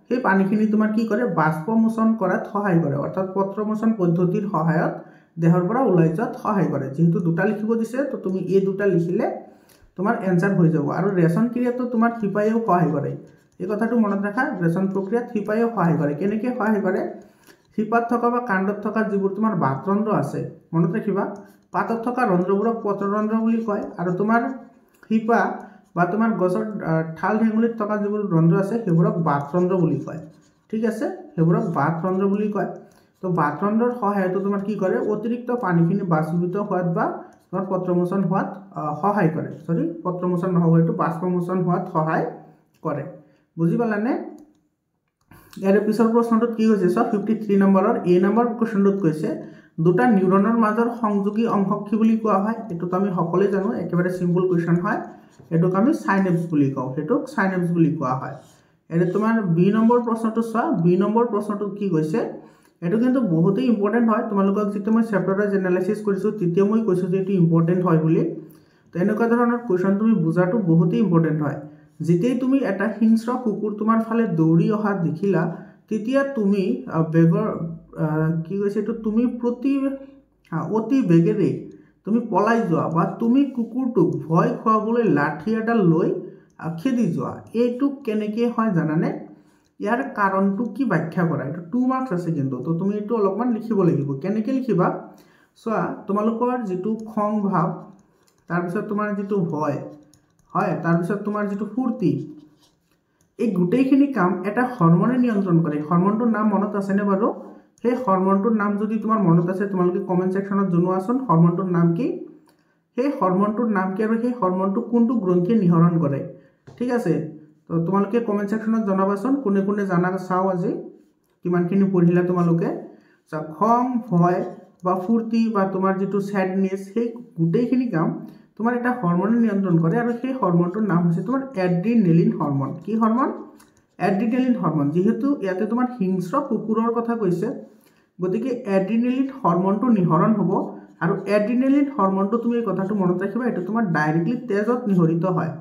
সেই পানীখিনি তোমাৰ কি কৰে বাষ্পমোচন কৰাত সহায় কৰে, অৰ্থাৎ পত্ৰমোচন পদ্ধতিৰ সহায়ত দেহৰ পৰা ওলাই যোৱাত সহায় কৰে। যেহেতু দুটা লিখিব দিছে তো তুমি এই দুটা লিখিলে তোমাৰ এনসাৰ হৈ যাব। আৰু ৰেচন ক্ৰিয়াটো তোমাৰ সিপাহীয়েও সহায় কৰে। এই কথাটো মনত ৰাখা, ৰেচন প্ৰক্ৰিয়াত সিপাহীয়েও সহায় কৰে। কেনেকৈ সহায় কৰে? শিপাত থকা বা কাণ্ডত থকা যিবোৰ তোমাৰ বাতৰন্ধ্ৰ আছে, মনত ৰাখিবা পাতত থকা ৰন্ধ্ৰবোৰক পত্ৰৰন্ধ্ৰ বুলি কয়, আৰু তোমাৰ শিপা বা তোমাৰ গছৰ ঠাল ঠেঙুলিত থকা যিবোৰ ৰন্ধ্ৰ আছে সেইবোৰক বাতৰন্ধ্ৰ বুলি কয়। ঠিক আছে, সেইবোৰক বাতৰন্ধ্ৰ বুলি কয়। তো বাতৰন্ধ্ৰৰ সহায়তো তোমাৰ কি কৰে অতিৰিক্ত পানীখিনি বাষ্পীভূত হোৱাত বা তোমাৰ পত্ৰমোচন হোৱাত সহায় কৰে। পত্ৰমোচন নহ'ব, এইটো বাষ্পমোচন হোৱাত সহায় কৰে। বুজি পালানে? ইয়াৰ পিছৰ প্ৰশ্নটোত কি হৈছে চোৱা 53 নম্বৰৰ এ নম্বৰ কুৱেশ্যনটোত কৈছে দুটা নিউৰনৰ মাজৰ সংযোগী অংশক কি বুলি কোৱা হয়? এইটোতো আমি সকলোৱে জানো, একেবাৰে সিম্পল কুৱেশ্যন হয়। এইটোক আমি সাইনেপছ বুলি কওঁ, সেইটোক সাইনেপছ বুলি কোৱা হয়। এতিয়া তোমাৰ বি নম্বৰ প্ৰশ্নটো চোৱা, বি নম্বৰ প্ৰশ্নটোত কি কৈছে, এইটো কিন্তু বহুতেই ইম্পৰ্টেণ্ট হয়। তোমালোকক যেতিয়া মই চেপ্টাৰ ৱাইজ এনালাইচিছ কৰিছোঁ তেতিয়া মই কৈছোঁ যে এইটো ইম্পৰ্টেণ্ট হয় বুলি। তো এনেকুৱা ধৰণৰ কুৱেশ্যন তুমি বুজাটো বহুতেই ইম্পৰ্টেণ্ট হয়। যেতিয়াই তুমি এটা হিংস্ৰ কুকুৰ তোমাৰ ফালে দৌৰি অহা দেখিলা তেতিয়া তুমি বেগৰ কি কৈছে এইটো তুমি অতি বেগেৰে তুমি পলাই যোৱা বা তুমি কুকুৰটোক ভয় খুৱাবলৈ লাঠি এডাল লৈ খেদি যোৱা। এইটো কেনেকৈ হয় জানানে? ইয়াৰ কাৰণটো কি ব্যাখ্যা কৰা। এইটো 2 মাৰ্কছ আছে কিন্তু। তো তুমি এইটো অলপমান লিখিব লাগিব। কেনেকৈ লিখিবা চোৱা, তোমালোকৰ যিটো খং ভাৱ, তাৰপিছত তোমাৰ যিটো ভয় হয়, তাৰপিছত তোমাৰ যিটো ফূৰ্তি, এই গোটেইখিনি কাম এটা হৰমনে নিয়ন্ত্ৰণ কৰে। হৰমনটোৰ নাম মনত আছেনে বাৰু? সেই হৰমনটোৰ নাম যদি তোমাৰ মনত আছে তোমালোকে কমেণ্ট ছেকশ্যনত জনোৱাচোন হৰমনটোৰ নাম কি। সেই হৰমনটোৰ নাম কি আৰু সেই হৰমনটো কোনটো গ্ৰন্থিয়ে নিহৰণ কৰে? ঠিক আছে, তো তোমালোকে কমেণ্ট ছেকশ্যনত জনাবাচোন কোনে কোনে জানা। চাওঁ আজি কিমানখিনি পঢ়িলা তোমালোকে। খং ভয় বা ফূৰ্তি বা তোমাৰ যিটো ছেডনেছ, সেই গোটেইখিনি কাম তোমাৰ এটা হৰমনে নিয়ন্ত্ৰণ কৰে, আৰু সেই হৰমনটোৰ নাম হৈছে তোমাৰ এড্ৰিনেলিন হৰমন। কি হৰমন? Adrenaline hormone. যেহেতু ইয়াতে তোমাৰ হিংস্ৰ কুকুৰৰ কথা কৈছে গতিকে এড্ৰিনেলিন হৰমনটো নিহৰণ হ'ব, আৰু এড্ৰিনেলিন হৰমনটো তুমি এই কথাটো মনত ৰাখিবা এইটো তোমাৰ ডাইৰেক্টলি তেজত নিহৰিত হয়।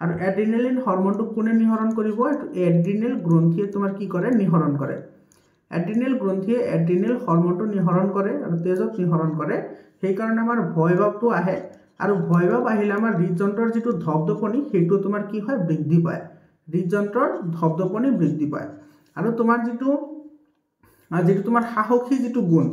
আৰু এড্ৰিনেলিন হৰমনটো কোনে নিহৰণ কৰিব? এইটো এড্ৰিনেল গ্ৰন্থিয়ে তোমাৰ কি কৰে নিহৰণ কৰে। এড্ৰিনেল গ্ৰন্থিয়ে এড্ৰিনেল হৰমনটো নিহৰণ কৰে আৰু তেজত নিহৰণ কৰে। সেইকাৰণে আমাৰ ভয় ভাৱটো আহে, আৰু ভয় ভাৱ আহিলে আমাৰ হৃদযন্ত্ৰৰ যিটো ধপধপনি সেইটো তোমাৰ কি হয় বৃদ্ধি পায়। হৃদযন্ত্ৰৰ ধপধপনি বৃদ্ধি পায়। আৰু তোমাৰ যিটো তোমাৰ সাহসী যিটো গুণ,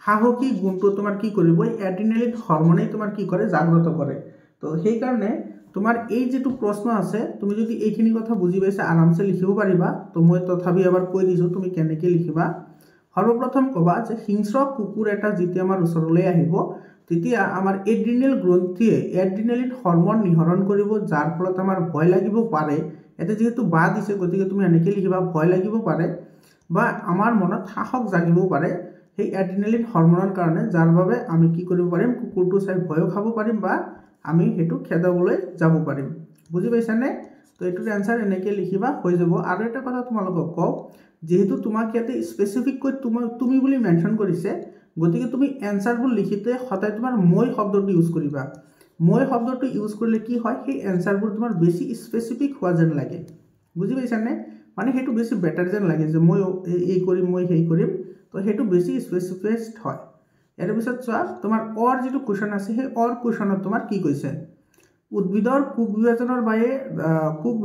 সাহসী গুণটো তোমাৰ কি কৰিব এড্ৰিনেলিন হৰমনেই তোমাৰ কি কৰে জাগ্ৰত কৰে। তো সেইকাৰণে তোমাৰ এই যিটো প্ৰশ্ন আছে তুমি যদি এইখিনি কথা বুজি পাইছা আৰামছে লিখিব পাৰিবা। তো মই তথাপি এবাৰ কৈ দিছোঁ তুমি কেনেকৈ লিখিবা। সৰ্বপ্ৰথম ক'বা যে হিংস্ৰ কুকুৰ এটা যেতিয়া আমাৰ ওচৰলৈ আহিব তেতিয়া আমাৰ এড্ৰিনেল গ্ৰন্থিয়ে এড্ৰিনেলিন হৰমন নিহৰণ কৰিব, যাৰ ফলত আমাৰ ভয় লাগিব পাৰে। ইয়াতে যিহেতু বা দিছে গতিকে তুমি এনেকৈ লিখিবা ভয় লাগিব পাৰে বা আমাৰ মনত সাহস জাগিব পাৰে সেই এড্ৰিনেলিন হৰমনৰ কাৰণে, যাৰ বাবে আমি কি কৰিব পাৰিম কুকুৰটো চাই ভয়ো খাব পাৰিম বা আমি সেইটো খেদাবলৈ যাব পাৰিম। বুজি পাইছানে? তো এইটোৰ এনসাৰ এনেকৈ লিখিবা, হৈ যাব। আৰু এটা কথা তোমালোকক কওঁ, যেহেতু তোমাক ইয়াতে স্পেচিফিককৈ তুমি বুলি মেনশ্যন কৰিছে গতিকে তুমি এনসাৰবোৰ লিখিতে সদায় তোমাৰ মই শব্দটো ইউজ কৰিবা। মই শব্দটো ইউজ কৰিলে কি হয় সেই এনসাৰবোৰ তোমাৰ বেছি স্পেচিফিক হোৱা যেন লাগে। বুজি পাইছানে? মানে সেইটো বেছি বেটাৰ যেন লাগে যে মই এই কৰিম মই সেই কৰিম। তো সেইটো বেছি স্পেচিফাইড হয় ইয়াৰ পিছত চোৱা তোমাৰ অৰ যেটো কোৱেশ্চন আছে সেই অৰ কোৱেশ্চনত তোমাৰ কি কৈছে উদ্ভিদৰ কোষ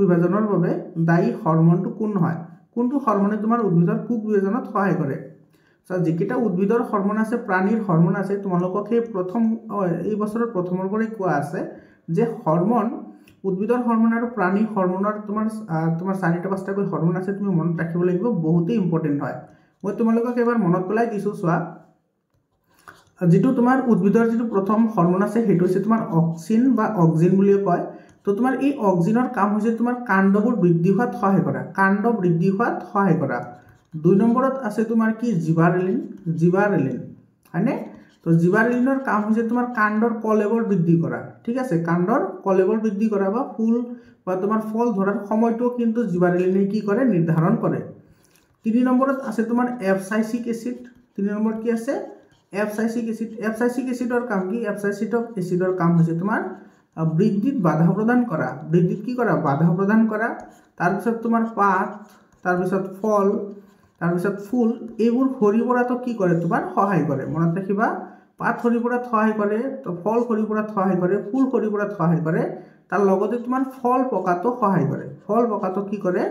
বিভাজনৰ বাবে দায়ী হৰমনটো কোন হয় কোনটো হৰমনে তোমাৰ উদ্ভিদৰ কোষ বিভাজনত সহায় কৰে সো যেকিটা উদ্ভিদৰ হৰমন আছে প্ৰাণীৰ হৰমন আছে তোমালোকক এই প্ৰথম এই বছৰৰ প্ৰথমৰ পৰাই কোৱা আছে যে হৰমন উদ্ভিদৰ হৰমন আৰু প্ৰাণী হৰমনৰ তোমাৰ চাৰিটা পাঁচটাকৈ হৰমন আছে তুমি মনত ৰাখিব লাগিব বহুতেই ইম্পৰ্টেন্ট হয় মই তোমালোকক এবাৰ মনত পেলাই দিছো চোৱা যেটো তোমাৰ উদ্ভিদৰ যেটো প্ৰথম হৰমন আছে হেটো হৈছে তোমাৰ অক্সিন বা অক্সিন বুলি কয় তো তোমাৰ এই অক্সিনৰ কাম হৈছে তোমাৰ কাণ্ডবোৰ বৃদ্ধি হোৱাত সহায় কৰা কাণ্ড বৃদ্ধি হোৱাত সহায় কৰা দুই নম্বৰত আছে তোমাৰ কি জিবাৰেলিন হয়নে তো জিবাৰেলিনৰ কাম হৈছে তোমাৰ কাণ্ডৰ কলেবৰ বৃদ্ধি কৰা ঠিক আছে কাণ্ডৰ কলেবৰ বৃদ্ধি কৰা বা ফুল বা তোমাৰ ফল ধৰাৰ সময়টো কিন্তু জিবাৰেলিনে কি কৰে নিৰ্ধাৰণ কৰে তিনি নম্বৰত আছে তোমাৰ এফসাইসিক এসিড তিনি নম্বৰ কি আছে এফসাইসিক এসিডৰ কাম কি এফসাইসিক এসিডৰ কাম হৈছে তোমাৰ বৃদ্ধিত বাধা প্ৰদান কৰা বৃদ্ধিত কি কৰা বাধা প্ৰদান কৰা তাৰ পিছত তোমাৰ পাত তাৰ পিছত ফল তাৰ পিছত ফুল এইবোৰ হৰি পৰাটো কি কৰে তোমাৰ সহায় কৰে মনত ৰাখিবা পাত হৰি পৰাত সহায় কৰে তো ফল হৰি পৰাত সহায় কৰে ফুল হৰি পৰাত সহায় কৰে তাৰ লগতে তোমাৰ ফল পকাটো সহায় কৰে ফল পকাটো কি কৰে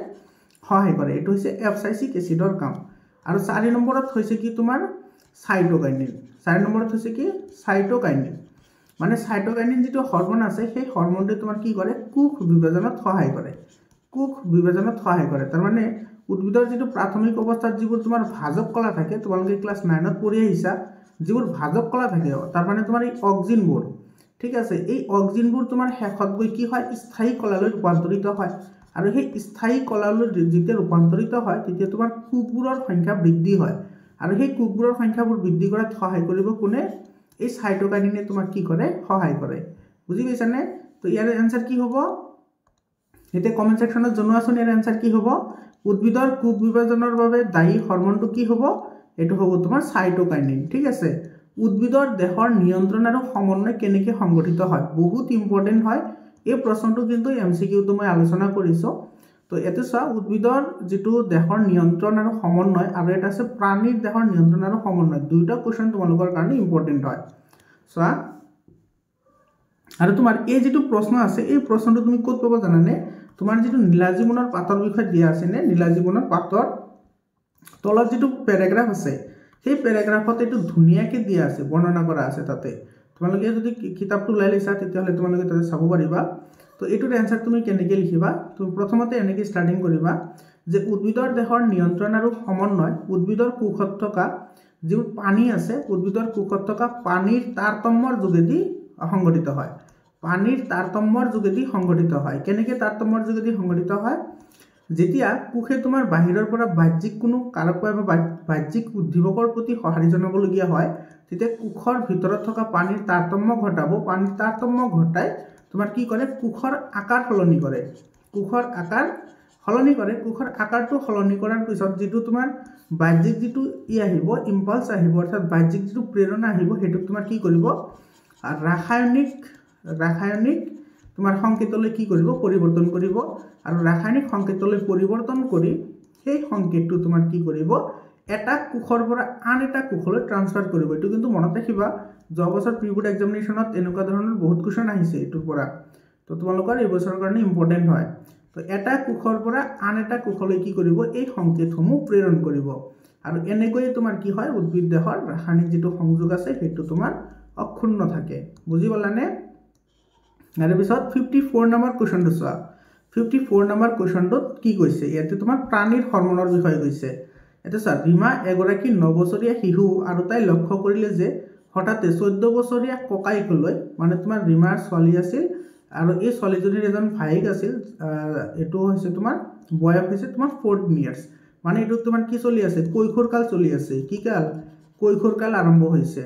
সহায় কৰে এটো হৈছে এফসাইসিক এসিডৰ কাম আৰু 4 নম্বৰত হৈছে কি তোমাৰ সাইটোকাইনিন 4 নম্বৰত হৈছে কি সাইটোকাইনিন মানে সাইটোকাইনিন যেটো হৰমন আছে সেই হৰমনটো তোমাৰ কি কৰে কোষ বিভাজনত সহায় কৰে তাৰ মানে উদ্ভিদৰ যেটো প্ৰাথমিক অৱস্থাত যিবোৰ তোমাৰ ভাজক কলা থাকে তোমালোকে ক্লাস 9 ত পঢ়ি আহিছা যিবোৰ ভাজক কলা থাকে তাৰ মানে তোমাৰ এই অক্সিনবোৰ ঠিক আছে এই অক্সিনবোৰ তোমাৰ শেষত গৈ কি হয় স্থায়ী কলালৈ ৰূপান্তৰিত হয় আৰু সেই স্থায়ী কলালৈ যেতিয়া ৰূপান্তৰিত হয় তেতিয়া তোমাৰ কোষবোৰৰ সংখ্যা বৃদ্ধি হয় আৰু সেই কোষবোৰৰ সংখ্যাবোৰ বৃদ্ধি কৰাত সহায় কৰিব কোনে এই সাইটোকাইনিনে তোমাক কি কৰে সহায় কৰে বুজি পাইছানে তো ইয়াৰ আনসাৰ কি হ'ব এতে কমেন্ট সেকশনত জনোৱাচোন ইয়াৰ আনসাৰ কি হ'ব উদ্ভিদৰ কোষ বিভাজনৰ বাবে দায়ী হৰমনটো কি হ'ব এটো হ'ব তোমাৰ সাইটোকাইনিন ঠিক আছে উদ্ভিদৰ দেহৰ নিয়ন্ত্ৰণ আৰু সমন্বয় কেনেকৈ সংগঠিত হয় বহুত ইম্পৰ্টেন্ট হয় এই প্ৰশ্নটো কিন্তু এমসিকিউটো মই আলোচনা কৰিছো তো এতে চোৱা উদ্ভিদৰ যেটো দেহৰ নিয়ন্ত্ৰণ আৰু সমন্বয় আৰু এটা আছে প্ৰাণীৰ দেহৰ নিয়ন্ত্ৰণ আৰু সমন্বয় দুইটা কোৱেশ্চন তোমালোকৰ কাৰণে ইম্পৰ্টেন্ট হয় চোৱা আৰু তোমাৰ এই যেটো প্ৰশ্ন আছে এই প্ৰশ্নটো তুমি ক'ত পাবা জানানে তোমাৰ যেটো নীলাজীবনৰ পাতৰ বিষয় দিয়া আছে নে নীলাজীবনৰ পাতৰ তলত যেটো প্যাৰাগ্ৰাফ আছে সেই প্যাৰাগ্ৰাফত এটো ধুনিয়াকে দিয়া আছে বৰ্ণনা কৰা আছে তাতে তোমালোকে যদি কিতাপটো লাই লৈছা তেতিয়াহলে তোমালোকে তাতে চাব পাৰিবা তো এটোৰ আনসাৰ তুমি কেনেকৈ লিখিবা তুমি প্ৰথমতে এনেকৈ ষ্টাৰ্টিং কৰিবা যে উদ্ভিদৰ দেহৰ নিয়ন্ত্ৰণ আৰু সমন্বয় উদ্ভিদৰ কোষত থকা যিবোৰ পানী আছে উদ্ভিদৰ কোষত থকা পানীৰ তাৰতম্যৰ যোগেদি সংগঠিত হয় পানীৰ তাৰতম্যৰ যোগেদি সংগঠিত হয় কেনেকৈ তাৰতম্যৰ যোগেদি সংগঠিত হয় যেতিয়া কোষে তোমাৰ বাহিৰৰ পৰা বাহ্যিক কোনো কাৰক বা বাহ্যিক উদ্দীপকৰ প্ৰতি সঁহাৰি জনাবলগীয়া হয় তেতিয়া কোষৰ ভিতৰত থকা পানীৰ তাৰতম্য ঘটাব পানীৰ তাৰতম্য ঘটাই তোমাৰ কি কৰে কোষৰ আকাৰ সলনি কৰে কোষৰ আকাৰটো সলনি কৰাৰ পিছত যেটো তোমাৰ বাহ্যিক যেটো আহিব ইম্পালস আহিব অৰ্থাৎ বাহ্যিক যেটো প্ৰেৰণা আহিব হেতু তোমাৰ কি কৰিব ৰাসায়নিক তোমাৰ সংকেতলৈ কি কৰিব পৰিৱৰ্তন কৰিব আৰু ৰাসায়নিক সংকেতলৈ পৰিৱৰ্তন কৰি সেই সংকেতটো তোমাৰ কি কৰিব এটা কোষৰ পৰা আন এটা কোষলৈ ট্ৰান্সফাৰ কৰিব এটো কিন্তু মনত ৰাখিবা যোৱা বছৰ প্ৰি-বোৰ্ড এক্সামিনেশনত এনেকুৱা ধৰণৰ বহুত কোৱেশ্চন আহিছে এটোৰ পৰা তো তোমালোকৰ এই বছৰৰ কাৰণে ইম্পৰ্টেন্ট হয় তো এটা কোষৰ পৰা আন এটা কোষলৈ কি কৰিব এই সংকেতসমূহ প্ৰেৰণ কৰিব আৰু এনেকৈ তোমাৰ কি হয় উদ্ভিদ দেহৰ ৰাসায়নিক যেটো সংযোগ আছে হেতু তোমাৰ অক্ষুণ্ণ থাকে বুজি পালানে ইয়াৰ পিছত 54 নম্বৰ কোৱেশ্চনটো চোৱা 54 নম্বৰ কোৱেশ্চনটোত কি কৈছে ইয়াতে তোমাৰ প্ৰাণীৰ হৰমনৰ বিষয়ে কৈছে এটা চোৱা ৰীমা এগৰাকী 9 বছৰীয়া শিশু আৰু তাই লক্ষ্য কৰিলে যে হঠাতে 14 বছৰীয়া ককাইকলৈ মানে তোমাৰ ৰীমাৰ ছোৱালী আছিল আৰু এই ছোৱালীজনীৰ এজন ভাইক আছিল এটো হৈছে তোমাৰ বয়স হৈছে তোমাৰ 14 ইয়াৰ্স মানে এটো তোমাৰ কি চলি আছে কৈশোৰকাল চলি আছে কি কাল কৈশোৰকাল আৰম্ভ হৈছে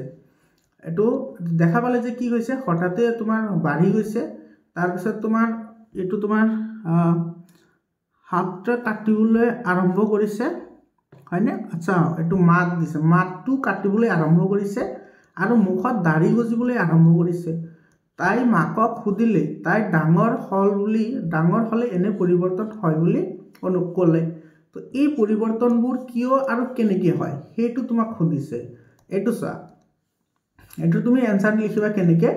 এটো দেখা পালে যে কি হৈছে হঠাতে তোমাৰ বাঢ়ি গৈছে তাৰ পিছত তোমাৰ এটো তোমাৰ হাতটা কাটিবলৈ আৰম্ভ কৰিছে হয়নে আচ্ছা এটো মাত দিছে মাতটো কাটিবলৈ আৰম্ভ কৰিছে আৰু মুখত দাঢ়ি গজিবলৈ আৰম্ভ কৰিছে তাই মাকক খুদিলে তাই ডাঙৰ হলে এনে পৰিৱৰ্তন হয় বুলি অনুকলে তো তো এই পৰিৱৰ্তনবোৰ কিয় আৰু কেনেকৈ হয় সেইটো তোমাক সুধিছে এইটো চোৱা এইটো তুমি এনসাৰ লিখিবা কেনেকৈ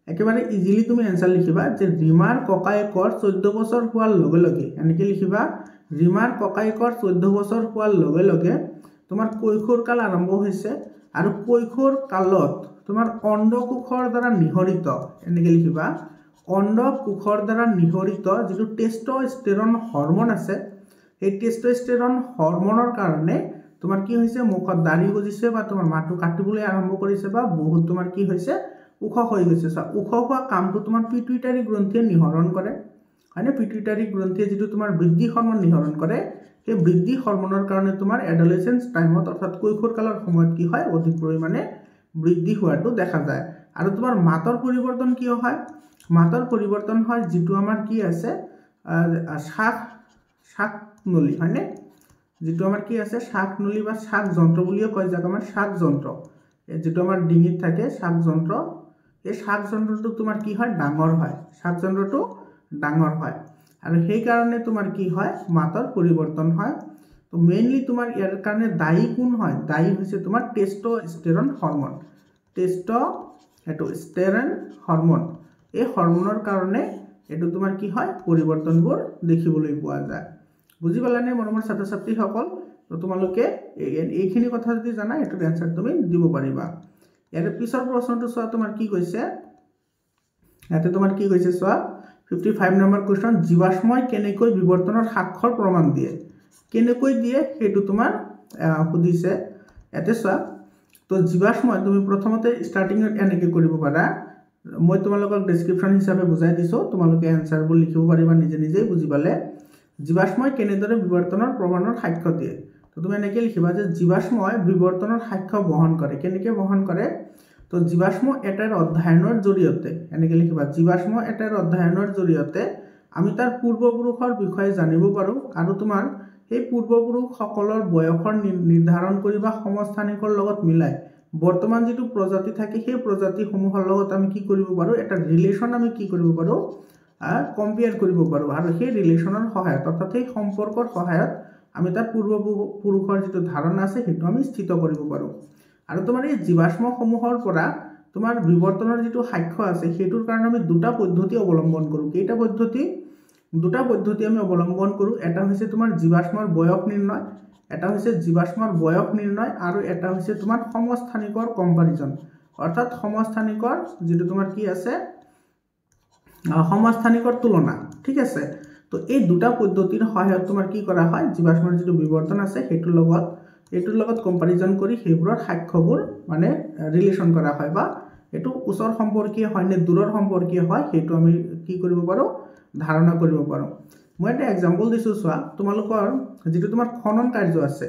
একেবাৰে ইজিলি তুমি এনসাৰ লিখিবা যে ৰীমাৰ ককায়েকৰ 14 বছৰ হোৱাৰ লগে লগে এনেকৈ লিখিবা ৰীমাৰ ককায়েকৰ 14 বছৰ হোৱাৰ লগে লগে তোমাৰ কৈশোৰ কাল আৰম্ভ হৈছে আৰু কৈশোৰ কালত তোমাৰ অণ্ডকোষৰ দ্বাৰা নিহৰিত এনেকৈ লিখিবা অণ্ডকোষৰ দ্বাৰা নিহৰিত যিটো টেষ্টষ্টেৰন হৰমন আছে এই টেষ্টষ্টেৰন হৰমনৰ কাৰণে তোমাৰ কি হৈছে মুখত দাঢ়ি গজিছে বা তোমাৰ মাথো কাটিবলৈ আৰম্ভ কৰিছে বা বহুত তোমাৰ কি হৈছে উখ হৈ গৈছে উখ হোৱা কামটো তোমাৰ পিটুইটাৰী গ্ৰন্থিয়ে নিহৰণ কৰে হয়নে পিটুইটাৰী গ্ৰন্থিয়ে যিটো তোমাৰ বৃদ্ধি হৰমন নিহৰণ কৰে সেই বৃদ্ধি হৰমনৰ কাৰণে তোমাৰ এডলেসেন্স টাইমত অৰ্থাৎ কৈশোৰ কালৰ সময়ত কি হয় অধিক পৰিমাণে বৃদ্ধি হোৱাটো দেখা যায় আৰু তোমাৰ মাতৰ পৰিৱৰ্তন কিয় হয় মাতৰ পৰিৱৰ্তন হয় যেটো আমাৰ কি আছে শাক নলী হয়নে যেটো আমাৰ কি আছে শাক নলী বা শাক যন্ত্ৰ বুলিও কয় যাক আমাৰ শাক যন্ত্ৰ যেটো আমাৰ ডিঙিত থাকে শাক যন্ত্ৰ এই শাক যন্ত্ৰটো তোমাৰ কি হয় ডাঙৰ হয় শাক যন্ত্ৰটো ডাঙৰ হয় আৰু সেই কাৰণে তোমাৰ কি হয় মাতৰ পৰিৱৰ্তন হয় তো মেইনলি তোমাৰ ইয়াৰ কাৰণে দায়ী কোন হয় দায়ী হৈছে তোমাৰ টেষ্টষ্টেৰন হৰমন টেষ্টষ্টেৰন হৰমন এই হৰমনৰ কাৰণে এটো তোমাৰ কি হয় পৰিৱৰ্তনবোৰ দেখিবলৈ পোৱা যায় বুজি পালানে মৰমৰ ছাত্ৰ ছাত্ৰীসকল তো তোমালোকে এইখিনি কথা যদি জানা এটোৰ এনসাৰ তুমি দিব পাৰিবা ইয়াৰ পিছৰ প্ৰশ্নটো চোৱা তোমাৰ কি কৈছে ইয়াতে তোমাৰ কি কৈছে চোৱা 55 নম্বৰ কোৱেশ্চন জীৱাশ্মই কেনেকৈ বিৱৰ্তনৰ সাক্ষৰ প্ৰমাণ দিয়ে কেনেকৈ দিয়ে হেতু তোমাৰ সুধিছে ইয়াতে চোৱা তো জীৱাশ্মই তুমি প্ৰথমতে স্টাৰ্টিংত এনেকৈ কৰিব পাৰা মই তোমালোকক ডেসক্ৰিপশন হিচাপে বুজাই দিছো তোমালোকে এনসাৰবোৰ লিখিব পাৰিবা নিজে নিজে বুজি পালে জীৱাশ্মই কেনেদৰে বিৱৰ্তনৰ প্ৰমাণৰ সাক্ষ্য দিয়ে তো তুমি এনেকৈ লিখিবা যে জীৱাশ্মই বিৱৰ্তনৰ সাক্ষ্য বহন কৰে কেনেকৈ বহন কৰে তো জীৱাশ্ম এটাৰ অধ্যয়নৰ জৰিয়তে এনেকৈ লিখিবা জীৱাশ্ম এটাৰ অধ্যয়নৰ জৰিয়তে আমি তাৰ পূৰ্বপুৰুষৰ বিষয়ে জানিব পাৰো আৰু তোমাৰ এই পূৰ্বপুৰুষসকলৰ বয়সৰ নিৰ্ধাৰণ কৰি বা সমস্থানিকৰ লগত মিলাই বৰ্তমান যেটো প্ৰজাতি থাকে সেই প্ৰজাতি সমূহৰ লগত আমি কি কৰিব পাৰো এটা ৰিলেশন আমি কি কৰিব পাৰো কম্পেয়াৰ কৰিব পাৰো আৰু সেই ৰিলেশনৰ সহায়ত অৰ্থাৎ এই সম্পৰ্কৰ সহায়ত আমি তাৰ পূৰ্বপুৰুষৰ যেটো ধাৰণা আছে হেতু আমি স্থিত কৰিব পাৰো আৰু তোমাৰ এই জীৱাশ্ম সমূহৰ পৰা তোমাৰ বিৱৰ্তনৰ যেটো সাক্ষ্য আছে হেতুৰ কাৰণে আমি দুটা পদ্ধতি অৱলম্বন কৰো কেইটা পদ্ধতি দুটা পদ্ধতি আমি অৱলম্বন কৰো এটা হৈছে তোমাৰ জীৱাশ্মৰ বয়স নিৰ্ণয় এটা হৈছে জীৱাশ্মৰ বয়স নিৰ্ণয় আৰু এটা হৈছে তোমাৰ সমস্থানিকৰ কম্পাৰিজন অৰ্থাৎ সমস্থানিকৰ যেটো তোমাৰ কি আছে সমস্থানিকৰ তুলনা ঠিক আছে তো এই দুটা পদ্ধতিৰ সহায়ত তোমাৰ কি কৰা হয় জীৱাশ্মৰ যেটো বিৱৰ্তন আছে হেতুৰ লগত কম্পাৰিজন কৰি হেবোৰৰ সাক্ষ্যবোৰ মানে ৰিলেশন কৰা হয় বা এটো উচৰ সম্পৰ্কীয় হয় নে দূৰৰ সম্পৰ্কীয় হয় হেতু আমি কি কৰিব পাৰো ধাৰণা কৰিব পাৰো মই এটা एग्जांपल দিছো চোৱা তোমালোকৰ যেটো তোমাৰ খনন কাৰ্য আছে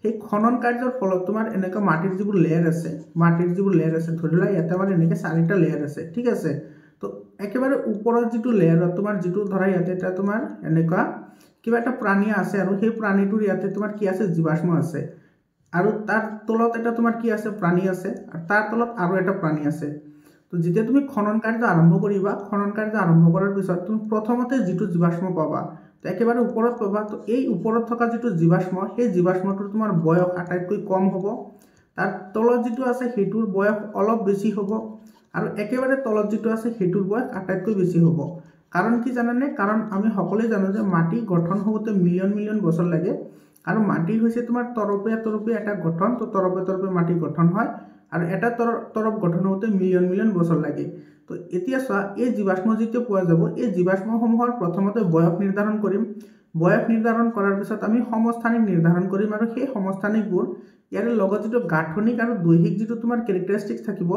সেই খনন কাৰ্যৰ ফলত তোমাৰ এনেকা মাটিৰ যিবোৰ লেয়াৰ আছে ধৰিলা ইয়াতে আমাৰ এনেকে চাৰিটা লেয়াৰ আছে ঠিক আছে তো একেবাৰে ওপৰৰ যেটো লেয়াৰত তোমাৰ যেটো ধৰা ইয়াতে এটা তোমাৰ এনেকা কিবা এটা প্ৰাণী আছে আৰু সেই প্ৰাণীটোৰ ইয়াতে তোমাৰ কি আছে জীৱাশ্ম আছে আৰু তাৰ তলত এটা তোমাৰ কি আছে প্ৰাণী আছে আৰু তাৰ তলত আৰু এটা প্ৰাণী আছে তো যেতিয়া তুমি খনন কাৰ্য আৰম্ভ কৰিবা খনন কাৰ্য আৰম্ভ কৰাৰ পিছত তুমি প্ৰথমতে যেটো জীৱাশ্ম পাবা তো একেবাৰে ওপৰত পাবা তো এই ওপৰত থকা যেটো জীৱাশ্ম সেই জীৱাশ্মটোৰ তোমাৰ বয়স আটাইতকৈ কম হ'ব তাৰ তলত যেটো আছে হেতুৰ বয়স অলপ বেছি হ'ব আৰু একেবাৰে তলত যেটো আছে হেতুৰ বয়স আটাইতকৈ বেছি হ'ব কাৰণ কি জানানে কাৰণ আমি সকলোৱে জানো যে মাটি গঠন হওঁতে মিলিয়ন বছৰ লাগে আৰু মাটি হৈছে তোমাৰ তৰপে এটা গঠন তো তৰপে মাটি গঠন হয় আৰু এটা তৰপ গঠন হওঁতে মিলিয়ন বছৰ লাগে তো এতিয়া চোৱা এই জীৱাশ্ম যেতিয়া পোৱা যাব এই জীৱাশ্মসমূহৰ প্ৰথমতে বয়স নিৰ্ধাৰণ কৰিম বয়স নিৰ্ধাৰণ কৰাৰ পিছত আমি সমস্থানিক নিৰ্ধাৰণ কৰিম আৰু সেই সমস্থানিকবোৰ ইয়াৰ লগত যেটো গাঠনিক আৰু দৈহিক যেটো তোমাৰ ক্যাৰেক্টাৰিষ্টিক্স থাকিব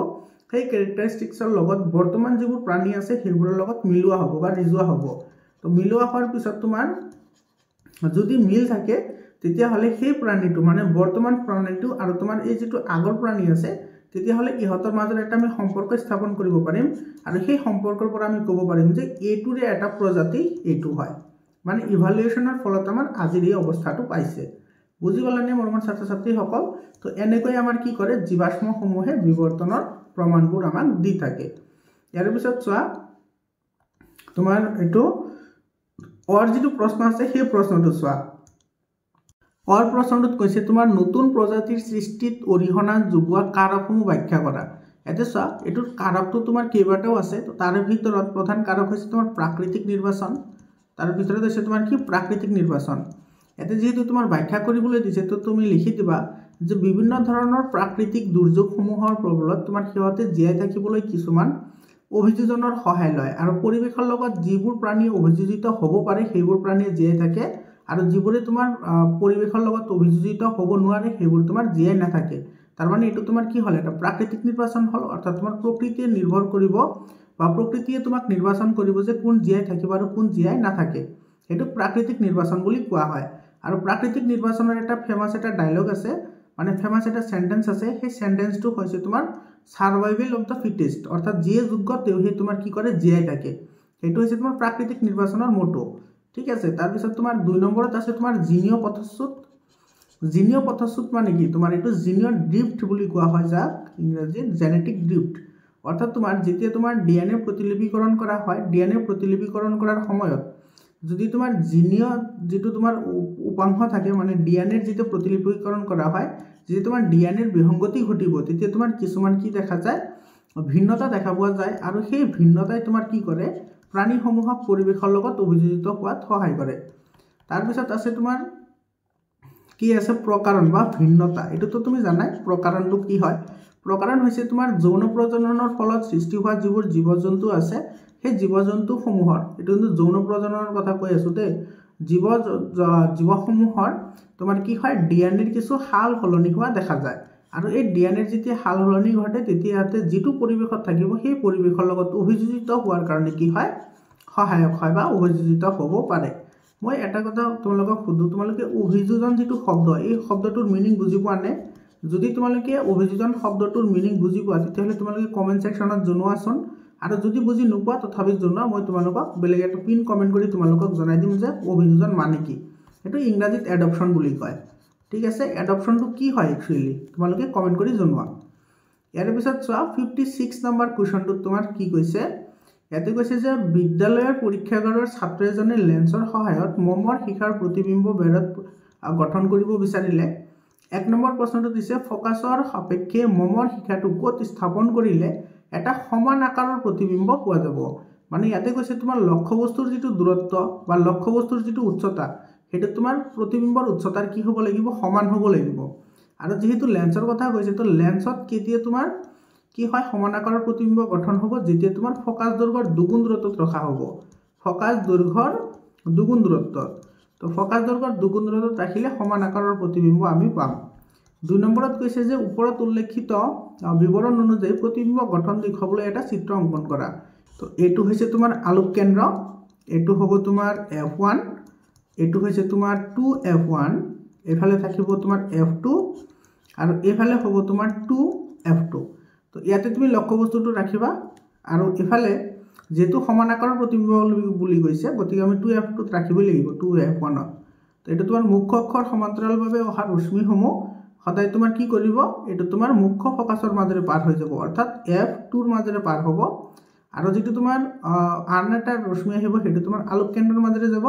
সেই ক্যাৰেক্টাৰিষ্টিক্সৰ লগত বৰ্তমান যিবোৰ প্ৰাণী আছে সেইবোৰৰ লগত মিলোৱা হ'ব বা ৰিজোৱা হ'ব তো মিলোৱা হোৱাৰ পিছত তোমাৰ যদি মিল থাকে তেতিয়া হলে সেই প্ৰাণীটো মানে বৰ্তমান প্ৰাণীটো আৰু তোমাৰ এই যেটো আগৰ প্ৰাণী আছে তেতিয়া হলে ইহতৰ মাজত এটা আমি সম্পৰ্ক স্থাপন কৰিব পাৰিম আৰু সেই সম্পৰ্কৰ পৰা আমি ক'ব পাৰিম যে এইটোৰে এটা প্ৰজাতি এইটো হয় মানে ইভালুৱেচনৰ ফলত আমাৰ আজিৰ এই অৱস্থাটো পাইছে বুজি পালানে মৰমৰ ছাত্ৰ ছাত্ৰীসকল তো এনেকৈ আমাৰ কি কৰে জীৱাশ্মসমূহে বিৱৰ্তনৰ প্ৰমাণবোৰ আমাক দি থাকে ইয়াৰ পিছত চোৱা তোমাৰ এটো অৰ যেটো প্ৰশ্ন আছে সেই প্ৰশ্নটো চোৱা অৰ প্ৰশ্নটোত কৈছে তোমাৰ নতুন প্ৰজাতিৰ সৃষ্টিত অৰিহণা যোগোৱা কাৰকসমূহ ব্যাখ্যা কৰা। ইয়াতে চোৱা এইটোৰ কাৰকটো তোমাৰ কেইবাটাও আছে। তো তাৰে ভিতৰত প্ৰধান কাৰক হৈছে তোমাৰ প্ৰাকৃতিক নিৰ্বাচন। তাৰ ভিতৰত হৈছে তোমাৰ কি প্ৰাকৃতিক নিৰ্বাচন। ইয়াতে যেহেতু তোমাৰ ব্যাখ্যা কৰিবলৈ দিছে তো তুমি লিখি দিবা যে বিভিন্ন ধৰণৰ প্ৰাকৃতিক দুৰ্যোগসমূহৰ প্ৰবলত তোমাৰ সিহঁতে জীয়াই থাকিবলৈ কিছুমান অভিযোজনৰ সহায় লয় আৰু পৰিৱেশৰ লগত যিবোৰ প্ৰাণী অভিযোজিত হ'ব পাৰে সেইবোৰ প্ৰাণীয়ে জীয়াই থাকে আৰু যিবোৰে তোমাৰ পৰিৱেশৰ লগত অভিযোজিত হ'ব নোৱাৰে সেইবোৰ তোমাৰ জীয়াই নাথাকে। তাৰ মানে এইটো তোমাৰ কি হ'ল এটা প্ৰাকৃতিক নিৰ্বাচন হ'ল, অৰ্থাৎ তোমাৰ প্ৰকৃতিয়ে নিৰ্ভৰ কৰিব বা প্ৰকৃতিয়ে তোমাক নিৰ্বাচন কৰিব যে কোন জীয়াই থাকিব আৰু কোন জীয়াই নাথাকে। এইটো প্ৰাকৃতিক নিৰ্বাচন বুলি কোৱা হয়। আৰু প্ৰাকৃতিক নিৰ্বাচনৰ এটা ফেমাছ এটা ডায়লগ আছে, মানে ফেমাছ এটা সেন্টেন্স আছে। সেই সেন্টেন্সটো হৈছে তোমাৰ সাৰ্ভাইভেল অফ দ্য ফিটেষ্ট, অৰ্থাৎ যিয়ে যোগ্য তেওঁহে তোমাৰ কি কৰে জীয়াই থাকে। সেইটো হৈছে তোমাৰ প্ৰাকৃতিক নিৰ্বাচনৰ মটো। ঠিক আছে। তাৰপিছত তোমাৰ 2 নম্বৰত আছে তোমাৰ জিনীয় পথচ্যুত। জিনীয় পথচ্যুত মানে কি তোমাৰ এইটো জিনীয় ড্ৰিফ্ট বুলি কোৱা হয়, যাক ইংৰাজীত জেনেটিক ড্ৰিফ্ট। অৰ্থাৎ তোমাৰ যেতিয়া তোমাৰ ডিএনএ প্ৰতিলিপিকৰণ কৰা হয়, ডিএনএ প্ৰতিলিপিকৰণ কৰাৰ সময়ত যদি তোমাৰ জিনীয় যিটো তোমাৰ উপাংশ থাকে, মানে ডিএনএৰ যিটো প্ৰতিলিপিকৰণ কৰা হয়, যদি তোমাৰ ডিএনএৰ বিসংগতি ঘটিব তেতিয়া তোমাৰ কিছুমান কি দেখা যায় ভিন্নতা দেখা পোৱা যায় আৰু সেই ভিন্নতাই তোমাৰ কি কৰে প্ৰাণীসমূহক পৰিৱেশৰ লগত অভিযোজিত হোৱাত সহায় কৰে। তাৰপিছত আছে তোমাৰ কি আছে প্ৰকাৰণ বা ভিন্নতা। এইটোতো তুমি জানাই প্ৰকাৰণটো কি হয়। প্ৰকাৰণ হৈছে তোমাৰ যৌন প্ৰজননৰ ফলত সৃষ্টি হোৱা যিবোৰ জীৱ জন্তু আছে সেই জীৱ জন্তুসমূহৰ, এইটো কিন্তু যৌন প্ৰজননৰ কথা কৈ আছো দেই, জীৱসমূহৰ তোমাৰ কি হয় ডিএনএৰ কিছু সাল সলনি হোৱা দেখা যায় আৰু এই ডিএনএৰ যেতিয়া সাল সলনি ঘটে তেতিয়া যিটো পৰিৱেশত থাকিব সেই পৰিৱেশৰ লগত অভিযোজিত হোৱাৰ কাৰণে কি হয় সহায়ক হয় বা অভিযোজিত হ'ব পাৰে। মই এটা কথা তোমালোকক সুধো, তোমালোকে অভিযোজন যিটো শব্দ এই শব্দটোৰ মিনিং বুজি পোৱা নে? যদি তোমালোকে অভিযোজন শব্দটোৰ মিনিং বুজি পোৱা তেতিয়াহ'লে তোমালোকে কমেণ্ট ছেকশ্যনত জনোৱাচোন, আৰু যদি বুজি নোপোৱা তথাপি জনোৱা, মই তোমালোকক বেলেগ এটা পিন কমেণ্ট কৰি তোমালোকক জনাই দিম যে অভিযোজন মানে কি। এইটো ইংৰাজীত এডপশ্যন বুলি কয়। ঠিক আছে। এডপশ্যনটো কি হয় একচুৱেলি তোমালোকে কমেণ্ট কৰি জনোৱা। ইয়াৰ পিছত চোৱা 56 নম্বৰ কুৱেশ্যনটোত তোমাৰ কি কৈছে, ইয়াতে কৈছে যে বিদ্যালয়ৰ পৰীক্ষাগাৰৰ ছাত্ৰ এজনে লেন্সৰ সহায়ত মমৰ শিখাৰ প্ৰতিবিম্ব বেৰত গঠন কৰিব বিচাৰিলে। 1 নম্বৰ প্ৰশ্নটো দিছে ফকাছৰ সাপেক্ষে মমৰ শিখাটো ক'ত স্থাপন কৰিলে এটা সমান আকাৰৰ প্ৰতিবিম্ব পোৱা যাব। মানে ইয়াতে কৈছে তোমাৰ লক্ষ্যবস্তুৰ যিটো দূৰত্ব বা লক্ষ্যবস্তুৰ যিটো উচ্চতা সেইটো তোমাৰ প্ৰতিবিম্বৰ উচ্চতাৰ কি হ'ব লাগিব সমান হ'ব লাগিব। আৰু যেহেতু লেন্সৰ কথা কৈছে তো লেন্সত কেতিয়া তোমাৰ কি হয় সমান আকাৰৰ প্ৰতিবিম্ব গঠন হ'ব যেতিয়া তোমাৰ ফকাছ দৈৰ্ঘ্যৰ দুগুণ দূৰত্বত ৰখা হ'ব। ফকাছ দৈৰ্ঘ্যৰ দুগুণ দূৰত্বত, তো ফকাছ দৈৰ্ঘ্যৰ দুগুণ দূৰত্বত ৰাখিলে সমান আকাৰৰ প্ৰতিবিম্ব আমি পাম। 2 নম্বৰত কৈছে যে ওপৰত উল্লেখিত বিৱৰণ অনুযায়ী প্ৰতিবিম্ব গঠন দেখুৱাবলৈ এটা চিত্ৰ অংকন কৰা। তো এইটো হৈছে তোমাৰ আলোক কেন্দ্ৰ, এইটো হ'ব তোমাৰ F1, এইটো হৈছে তোমাৰ 2F1, এইফালে থাকিব তোমাৰ F2 আৰু এইফালে হ'ব তোমাৰ 2F2। তো ইয়াতে তুমি লক্ষ্যবস্তুটো ৰাখিবা আৰু এইফালে যেহেতু সমান আকাৰৰ প্ৰতিবিম্ব বুলি কৈছে গতিকে আমি 2F2ত ৰাখিবই লাগিব 2F1ত। তো এইটো তোমাৰ মুখ্য অক্ষৰ সমান্তৰালভাৱে অহা ৰশ্মিসমূহ সদায় তোমাৰ কি কৰিব এইটো তোমাৰ মুখ্য ফকাছৰ মাজেৰে পাৰ হৈ যাব, অৰ্থাৎ F2ৰ মাজেৰে পাৰ হ'ব আৰু যিটো তোমাৰ আন এটা ৰশ্মি আহিব সেইটো তোমাৰ আলোক কেন্দ্ৰৰ মাজেৰে যাব।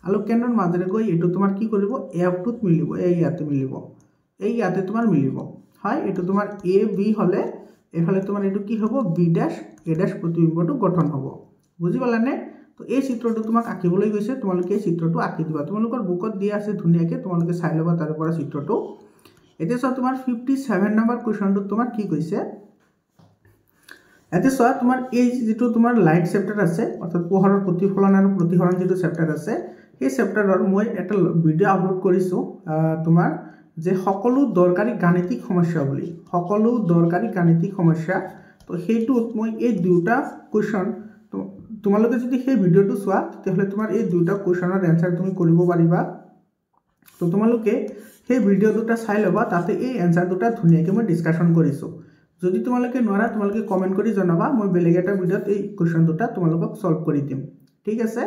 আলোক কেন্দ্ৰৰ মাজেৰে গৈ এইটো তোমাৰ কি কৰিব F2ত মিলিব, এই ইয়াতে মিলিব, এই ইয়াতে তোমাৰ মিলিব হয়। এইটো তোমাৰ AB হ'লে এইফালে তোমাৰ এইটো কি হ'ব B' A' প্ৰতিবিম্বটো গঠন হ'ব। বুজি পালানে? তো এই চিত্ৰটো তোমাক আঁকিবলৈ গৈছে, তোমালোকে এই চিত্ৰটো আঁকি দিবা। তোমালোকৰ বুকত দিয়া আছে ধুনীয়াকৈ, তোমালোকে চাই ল'বা তাৰ পৰা চিত্ৰটো। এতিয়া চোৱা তোমাৰ 57 নম্বৰ কুৱেশ্যনটোত তোমাৰ কি কৈছে, এতিয়া চোৱা তোমাৰ এই যিটো তোমাৰ লাইট চেপ্টাৰ আছে অৰ্থাৎ পোহৰৰ প্ৰতিফলন আৰু প্ৰতিসৰণ যিটো চেপ্টাৰ আছে সেই চেপ্টাৰৰ মই এটা ভিডিঅ' আপলোড কৰিছোঁ তোমাৰ যে সকলো দৰকাৰী গাণিতিক সমস্যা বুলি, সকলো দৰকাৰী গাণিতিক সমস্যা। তো সেইটোত মই এই দুটা কুৱেশ্যন তোমালোকে যদি সেই ভিডিঅ'টো চোৱা তেতিয়াহ'লে তোমাৰ এই দুটা কুৱেশ্যনৰ এনচাৰ তুমি কৰিব পাৰিবা। তো তোমালোকে সেই ভিডিঅ' দুটা চাই ল'বা, তাতে এই এনচাৰ দুটা ধুনীয়াকৈ মই ডিছকাশ্যন কৰিছোঁ। যদি তোমালোকে নোৱাৰা তোমালোকে কমেণ্ট কৰি জনাবা, মই বেলেগ এটা ভিডিঅ'ত এই কুৱেশ্যন দুটা তোমালোকক সলভ কৰি দিম। ঠিক আছে।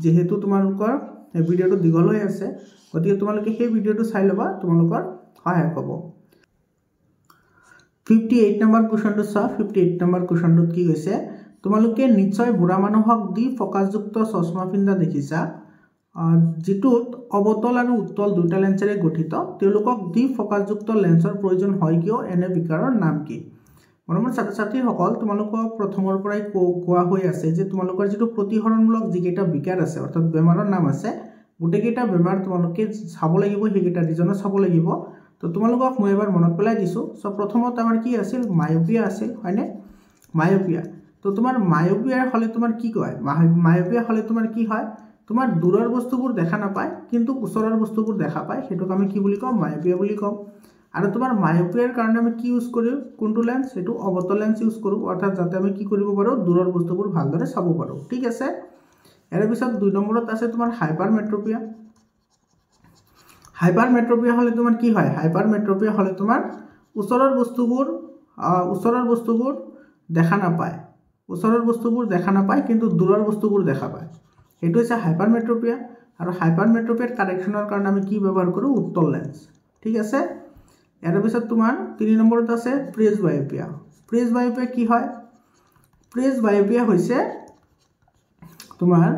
যেহেতু তোমালোকৰ এই ভিডিঅ'টো দীঘল হৈ আছে গতিকে তোমালোকে সেই ভিডিঅ'টো চাই ল'বা, তোমালোকৰ সহায়ক হ'ব। 58 নম্বৰ কুৱেশ্যনটো চোৱা। 58 নম্বৰ কুৱেশ্যনটোত কি কৈছে, তোমালোকে নিশ্চয় বুঢ়া মানুহক দি ফকাছযুক্ত চশমা পিন্ধা দেখিছা। যিটোত অৱতল আৰু উত্তল দুটা লেন্সেৰে গঠিত তেওঁলোকক দ্বি ফকাছযুক্ত লেন্সৰ প্ৰয়োজন হয় কিয় এনে বিকাৰৰ নাম কি মৰমৰ ছাত্ৰ ছাত্ৰীসকল তোমালোকক প্ৰথমৰ পৰাই কোৱা হৈ আছে যে তোমালোকৰ যিটো প্ৰতিহৰণমূলক যিকেইটা বিকাৰ আছে অৰ্থাৎ বেমাৰৰ নাম আছে গোটেইকেইটা বেমাৰ তোমালোকে চাব লাগিব সেইকেইটা ৰিজনত চাব লাগিব তো তোমালোকক মই এবাৰ মনত পেলাই দিছোঁ চ' প্ৰথমত আমাৰ কি আছিল মায়োপিয়া আছিল হয়নে মায়োপিয়া তো তোমাৰ মায়োপিয়াৰ হ'লে তোমাৰ কি কয় মায়োপিয়া হ'লে তোমাৰ কি হয় তোমাৰ দূৰৰ বস্তুবোৰ দেখা নাপায় কিন্তু ওচৰৰ বস্তুবোৰ দেখা পায় সেইটোক আমি কি বুলি কওঁ মায়োপিয়া বুলি কওঁ আৰু তোমাৰ মায়োপিয়াৰ কাৰণে আমি কি ইউজ কৰোঁ কোনটো লেন্স সেইটো অৱতল লেন্স ইউজ কৰোঁ অৰ্থাৎ যাতে আমি কি কৰিব পাৰোঁ দূৰৰ বস্তুবোৰ ভালদৰে চাব পাৰোঁ ঠিক আছে ইয়াৰ পিছত 2 নম্বৰত আছে তোমাৰ হাইপাৰমেট্ৰপিয়া হাইপাৰমেট্ৰপিয়া হ'লে তোমাৰ কি হয় হাইপাৰমেট্ৰপিয়া হ'লে তোমাৰ ওচৰৰ বস্তুবোৰ দেখা নাপায় কিন্তু দূৰৰ বস্তুবোৰ দেখা পায় সেইটো হৈছে হাইপাৰমেট্ৰপিয়া আৰু হাইপাৰমেট্ৰপিয়াৰ কাৰেকশ্যনৰ কাৰণে আমি কি ব্যৱহাৰ কৰোঁ উত্তল লেন্স ঠিক আছে ইয়াৰ পিছত তোমাৰ 3 নম্বৰত আছে প্ৰেছবায়োপিয়া প্ৰেছবায়োপিয়া কি হয় প্ৰেছবায়োপিয়া হৈছে তোমাৰ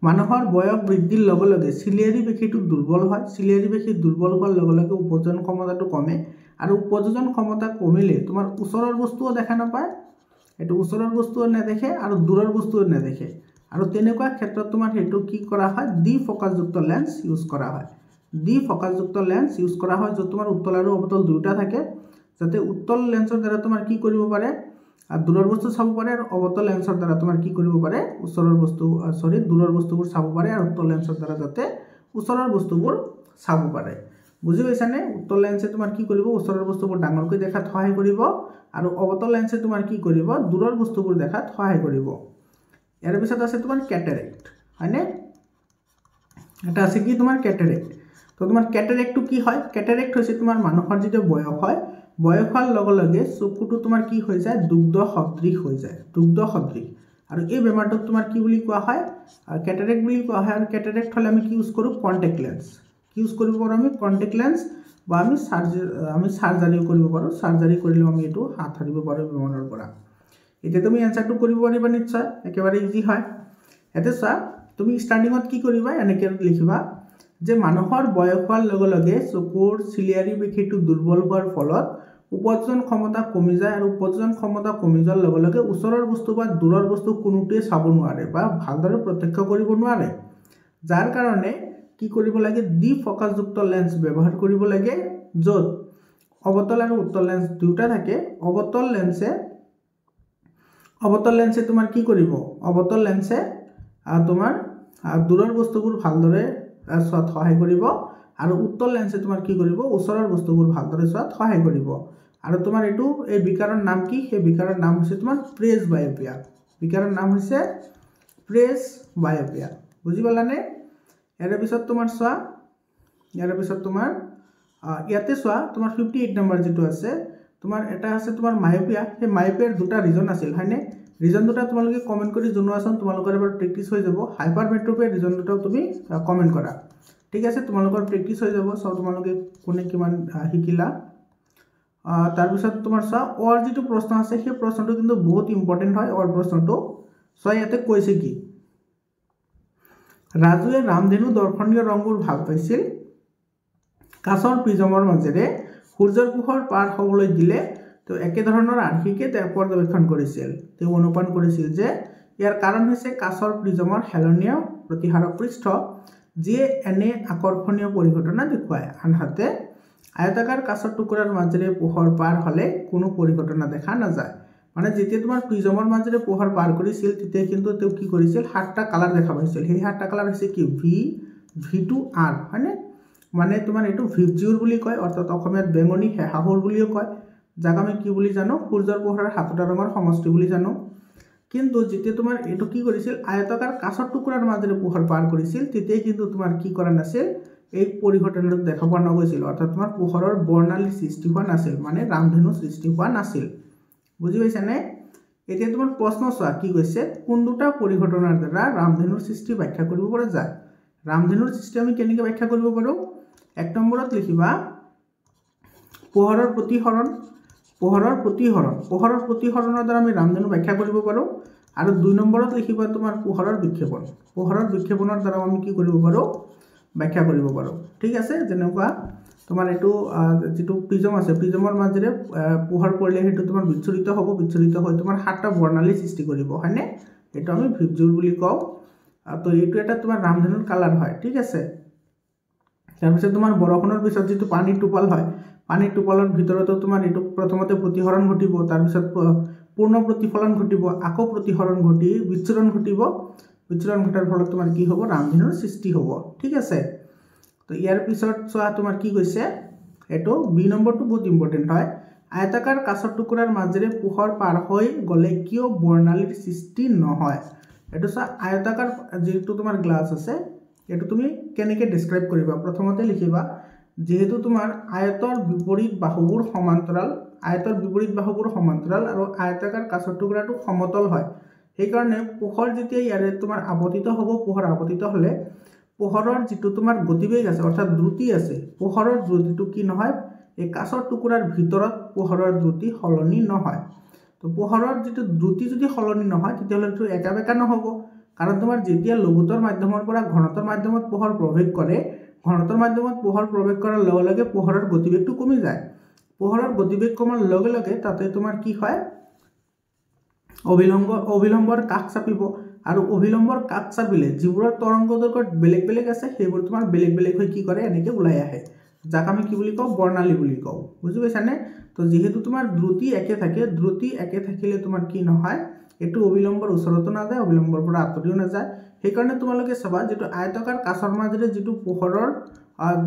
মানুহৰ বয়স বৃদ্ধিৰ লগে লগে চিলিয়াৰী পেশীটো দুৰ্বল হয় চিলিয়াৰী পেশী দুৰ্বল হোৱাৰ লগে লগে উপযোজন ক্ষমতাটো কমে আৰু উপযোজন ক্ষমতা কমিলে তোমাৰ ওচৰৰ বস্তুও দেখা নাপায় এটো ওচৰৰ বস্তুও নেদেখে আৰু দূৰৰ বস্তুও নেদেখে আৰু তেনেকুৱা ক্ষেত্ৰত তোমাৰ হেতু কি কৰা হয় দ্বি ফকাছযুক্ত লেন্স ইউজ কৰা হয় দ্বি ফকাছযুক্ত লেন্স ইউজ কৰা হয় য'ত তোমাৰ উত্তল আৰু অৱতল দুটা থাকে যাতে উত্তল লেন্সৰ দ্বাৰা তোমাৰ কি কৰিব পাৰে আৰু দূৰৰ বস্তু চাব পাৰে আৰু অৱতল লেন্সৰ দ্বাৰা তোমাৰ কি কৰিব পাৰে ওচৰৰ বস্তু দূৰৰ বস্তুবোৰ চাব পাৰে আৰু উত্তল লেন্সৰ দ্বাৰা যাতে ওচৰৰ বস্তুবোৰ চাব পাৰে বুজি পাইছানে উত্তল লেন্সে তোমাৰ কি কৰিব ওচৰৰ বস্তুবোৰ ডাঙৰকৈ দেখাত সহায় কৰিব আৰু অৱতল লেন্সে তোমাৰ কি কৰিব দূৰৰ বস্তুবোৰ দেখাত সহায় কৰিব ইয়াৰ পিছত আছে তোমাৰ ক্যাটাৰেক্ট হয়নে এটা আছে কি তোমাৰ ক্যাটাৰেক্ট তো তোমাৰ ক্যাটাৰেক্টটো কি হয় ক্যাটাৰেক্ট হৈছে তোমাৰ মানুহৰ যিটো বয়স হয় বয়স হোৱাৰ লগে লগে চকুটো তোমাৰ কি হৈ যায় দুগ্ধ সদৃশ হৈ যায় আৰু এই বেমাৰটোক তোমাৰ কি বুলি কোৱা হয় ক্যাটাৰেক্ট বুলি কোৱা হয় আৰু ক্যাটাৰেক্ট হ'লে আমি কি ইউজ কৰোঁ কন্টাক্ট লেন্স কি ইউজ কৰিব পাৰোঁ আমি কন্টাক্ট লেন্স বা আমি সাৰ্জাৰীও কৰিব পাৰোঁ সাৰ্জাৰী কৰিলেও আমি এইটো হাত সাৰিব পাৰোঁ বেমাৰৰ পৰা এতিয়া তুমি এনসাৰটো কৰিব পাৰিবা নিশ্চয় একেবাৰে ইজি হয় এতে চোৱা তুমি ষ্টাৰ্টিঙত কি কৰিবা এনেকৈ লিখিবা যে মানুহৰ বয়স হোৱাৰ লগে লগে চকুৰ চিলিয়াৰী পেশীটো দুৰ্বল হোৱাৰ ফলত উপযোজন ক্ষমতা কমি যায় আৰু উপযোজন ক্ষমতা কমি যোৱাৰ লগে লগে ওচৰৰ বস্তু বা দূৰৰ বস্তু কোনোটোৱে চাব নোৱাৰে বা ভালদৰে প্ৰত্যক্ষ কৰিব নোৱাৰে যাৰ কাৰণে কি কৰিব লাগে দ্বি ফকাছযুক্ত লেন্স ব্যৱহাৰ কৰিব লাগে য'ত অৱতল আৰু উত্তল লেন্স দুটা থাকে অৱতল লেন্সে তোমাৰ কি কৰিব অৱতল লেন্সে তোমাৰ দূৰৰ বস্তুবোৰ ভালদৰে চোৱাত সহায় কৰিব আৰু উত্তল লেন্সে তোমাৰ কি কৰিব ওচৰৰ বস্তুবোৰ ভালদৰে চোৱাত সহায় কৰিব আৰু তোমাৰ এইটো এই বিকাৰৰ নাম কি সেই বিকাৰৰ নাম হৈছে তোমাৰ প্ৰেছবায়োপিয়া বিকাৰৰ নাম হৈছে প্ৰেছবায়োপিয়া বুজি পালানে ইয়াৰ পিছত তোমাৰ চোৱা ইয়াতে চোৱা তোমাৰ 58 নম্বৰ যেটো আছে তোমাৰ এটা আছে তোমাৰ মায়োপিয়া সেই মায়োপিয়াৰ দুটা ৰিজন আছিল হয়নে ৰিজন দুটা তোমালোকে কমেন্ট কৰি জনোৱাচোন তোমালোকৰ এবাৰ প্ৰেক্টিস হৈ যাব হাইপাৰমেট্ৰপিয়াৰ ৰিজন দুটাও তুমি কমেন্ট কৰা ঠিক আছে তোমালোকৰ প্ৰেক্টিস হৈ যাব সব তোমালোকে কোনে কিমান শিকিলা তাৰ পিছত তোমাৰ চোৱা অৰ যেটো প্ৰশ্ন আছে সেই প্ৰশ্নটো কিন্তু বহুত ইম্পৰ্টেন্ট হয় অৰ প্ৰশ্নটো সো ইয়াতে কৈছে কি ৰাজুৱে ৰামধেনু দৰ্শনীয় ৰংবোৰ ভাল পাইছিল কাছৰ প্ৰিজমৰ মাজেৰে সূৰ্যৰ পোহৰ পাৰ হ'বলৈ দিলে তো একে ধৰণৰ আৰ্হিকে পৰ্যবেক্ষণ কৰিছিল তেওঁ অনুমান কৰিছিল যে ইয়াৰ কাৰণ হৈছে কাছৰ প্ৰিজমৰ হেলনীয় প্ৰতিহাৰক পৃষ্ঠ যিয়ে এনে আকৰ্ষণীয় পৰিঘটনা দেখুৱায় আনহাতে আয়তাকাৰ কাছৰ টুকুৰাৰ মাজেৰে পোহৰ পাৰ হ'লে কোনো পৰিঘটনা দেখা নাযায় মানে যেতিয়া তোমাৰ প্ৰিজমৰ মাজেৰে পোহৰ পাৰ কৰিছিল তেতিয়া কিন্তু তেওঁ কি কৰিছিল সাতটা কালাৰ দেখা পাইছিল সেই সাতটা কালাৰ হৈছে কি V2R হয়নে মানে তোমাৰ এটো ভিজিউৰ বুলি কয় অৰ্থাৎ অসমীয়াত বেঙনি হেহাহুৰ বুলিও কয় যাক আমি কি বুলি জানো সূৰ্যৰ পোহৰৰ সাতটা ৰঙৰ সমষ্টি বুলি জানো কিন্তু যেতিয়া তোমাৰ এটো কি কৰিছিল আয়তাকাৰ কাছৰ টুকুৰাৰ মাজেৰে পোহৰ পাৰ কৰিছিল তেতিয়া কিন্তু তোমাৰ কি কৰা নাছিল এই পৰিঘটনাটো দেখা পোৱা নগৈছিল অৰ্থাৎ তোমাৰ পোহৰৰ বৰ্ণালী সৃষ্টি হোৱা নাছিল মানে ৰামধেনু সৃষ্টি হোৱা নাছিল বুজি পাইছা নে এতিয়া তোমাৰ প্ৰশ্ন চোৱা কি কৈছে কোন দুটা পৰিঘটনাৰ দ্বাৰা ৰামধেনুৰ সৃষ্টি ব্যাখ্যা কৰিব পৰা যায় ৰামধেনুৰ সৃষ্টি আমি কেনেকৈ ব্যাখ্যা কৰিব পাৰো এক নম্বৰত লিখিবা পোহৰৰ প্ৰতিহৰণৰ দ্বাৰা আমি ৰামধেনু ব্যাখ্যা কৰিব পাৰো আৰু 2 নম্বৰত লিখিবা তোমাৰ পোহৰৰ বিক্ষেপণ। পোহৰৰ বিক্ষেপণৰ দ্বাৰা আমি কি কৰিব পাৰোঁ ব্যাখ্যা কৰিব পাৰোঁ। ঠিক আছে, যেনেকুৱা তোমাৰ এইটো যেটো প্ৰিজম আছে, প্ৰিজমৰ মাজেৰে পোহৰ পৰিলে হেতু তোমাৰ বিচ্ছুৰিত হ'ব, বিচ্ছুৰিত হৈ তোমাৰ 7টা বৰ্ণালী সৃষ্টি কৰিব, হয়নে? এইটো আমি ভিজুৰ বুলি কওঁ। তো এইটো এটা তোমাৰ ৰামধেনুৰ কালাৰ হয়। ঠিক আছে, তাৰপিছত তোমাৰ বৰষুণৰ পিছত যেটো পানীৰ টোপাল হয়, পানীৰ টোপালৰ ভিতৰতো তোমাৰ এইটো প্ৰথমতে প্ৰতিহৰণ ঘটিব, তাৰপিছত পূৰ্ণ প্ৰতিফলন ঘটিব, আকৌ প্ৰতিহৰণ ঘটি বিচ্ছুৰণ ঘটিব, বিচ্ছুৰণ ঘটাৰ ফলত তোমাৰ কি হ'ব ৰামধেনুৰ সৃষ্টি হ'ব। ঠিক আছে, তো ইয়াৰ পিছত চোৱা তোমাৰ কি কৈছে, এইটো বি নম্বৰটো বহুত ইম্পৰ্টেণ্ট হয়। আয়তাকাৰ কাঁচৰ টুকুৰাৰ মাজেৰে পোহৰ পাৰ হৈ গ'লে কিয় বৰ্ণালীৰ সৃষ্টি নহয়? এইটো চোৱা, আয়তাকাৰ যেটো তোমাৰ গ্লাছ আছে এইটো তুমি কেনেকৈ ডেছক্ৰাইব কৰিবা? প্ৰথমতে লিখিবা যেহেতু তোমাৰ আয়তৰ বিপৰীত বাহুবোৰ সমান্তৰাল, আয়তৰ বিপৰীত বাহুবোৰ সমান্তৰাল আৰু আয়তাকাৰ কাঁচৰ টুকুৰাটো সমতল হয়, সেইকাৰণে পোহৰ যেতিয়া ইয়াৰে তোমাৰ আপতিত হ'ব, পোহৰ আপতিত হ'লে পোহৰৰ যেটো তোমাৰ গতিবেগ আছে অৰ্থাৎ দ্ৰুতি আছে, পোহৰৰ দ্ৰুতিটো কি নহয়, এই কাঁচৰ টুকুৰাৰ ভিতৰত পোহৰৰ দ্ৰুতি সলনি নহয়। তো পোহৰৰ যেটো দ্ৰুতি যদি সলনি নহয় তেতিয়াহ'লে এইটো একা বেকা নহ'ব, কাৰণ তোমাৰ যেতিয়া লঘুতৰ মাধ্যমৰ পৰা ঘনতৰ মাধ্যমত পোহৰ প্ৰৱেশ কৰে, ঘনতৰ মাধ্যমত পোহৰ প্ৰৱেশ কৰাৰ লগে লগে পোহৰৰ গতিবেগটো কমি যায়। পোহৰৰ গতিবেগ কমাৰ লগে লগে তাতে তোমাৰ কি হয়, অভিলম্বৰ কাষ চাপিব, আৰু অভিলম্বৰ কাষ চাপিলে যিবোৰৰ তৰংগ দৈৰ্ঘ্য বেলেগ বেলেগ আছে সেইবোৰ তোমাৰ বেলেগ বেলেগ হৈ কি কৰে এনেকৈ ওলাই আহে, যাক আমি কি বুলি কওঁ বৰ্ণালী বুলি কওঁ। বুজি পাইছানে? তো যিহেতু তোমাৰ দ্ৰুতি একে থাকে, দ্ৰুতি একে থাকিলে তোমাৰ কি নহয়, এইটো অভিলম্বৰ ওচৰতো নাযায়, অভিলম্বৰ পৰা আঁতৰিও নাযায়। সেইকাৰণে তোমালোকে চাবা যেটো আয়তাকাৰ কাঁচৰ মাজেৰে যেটো পোহৰৰ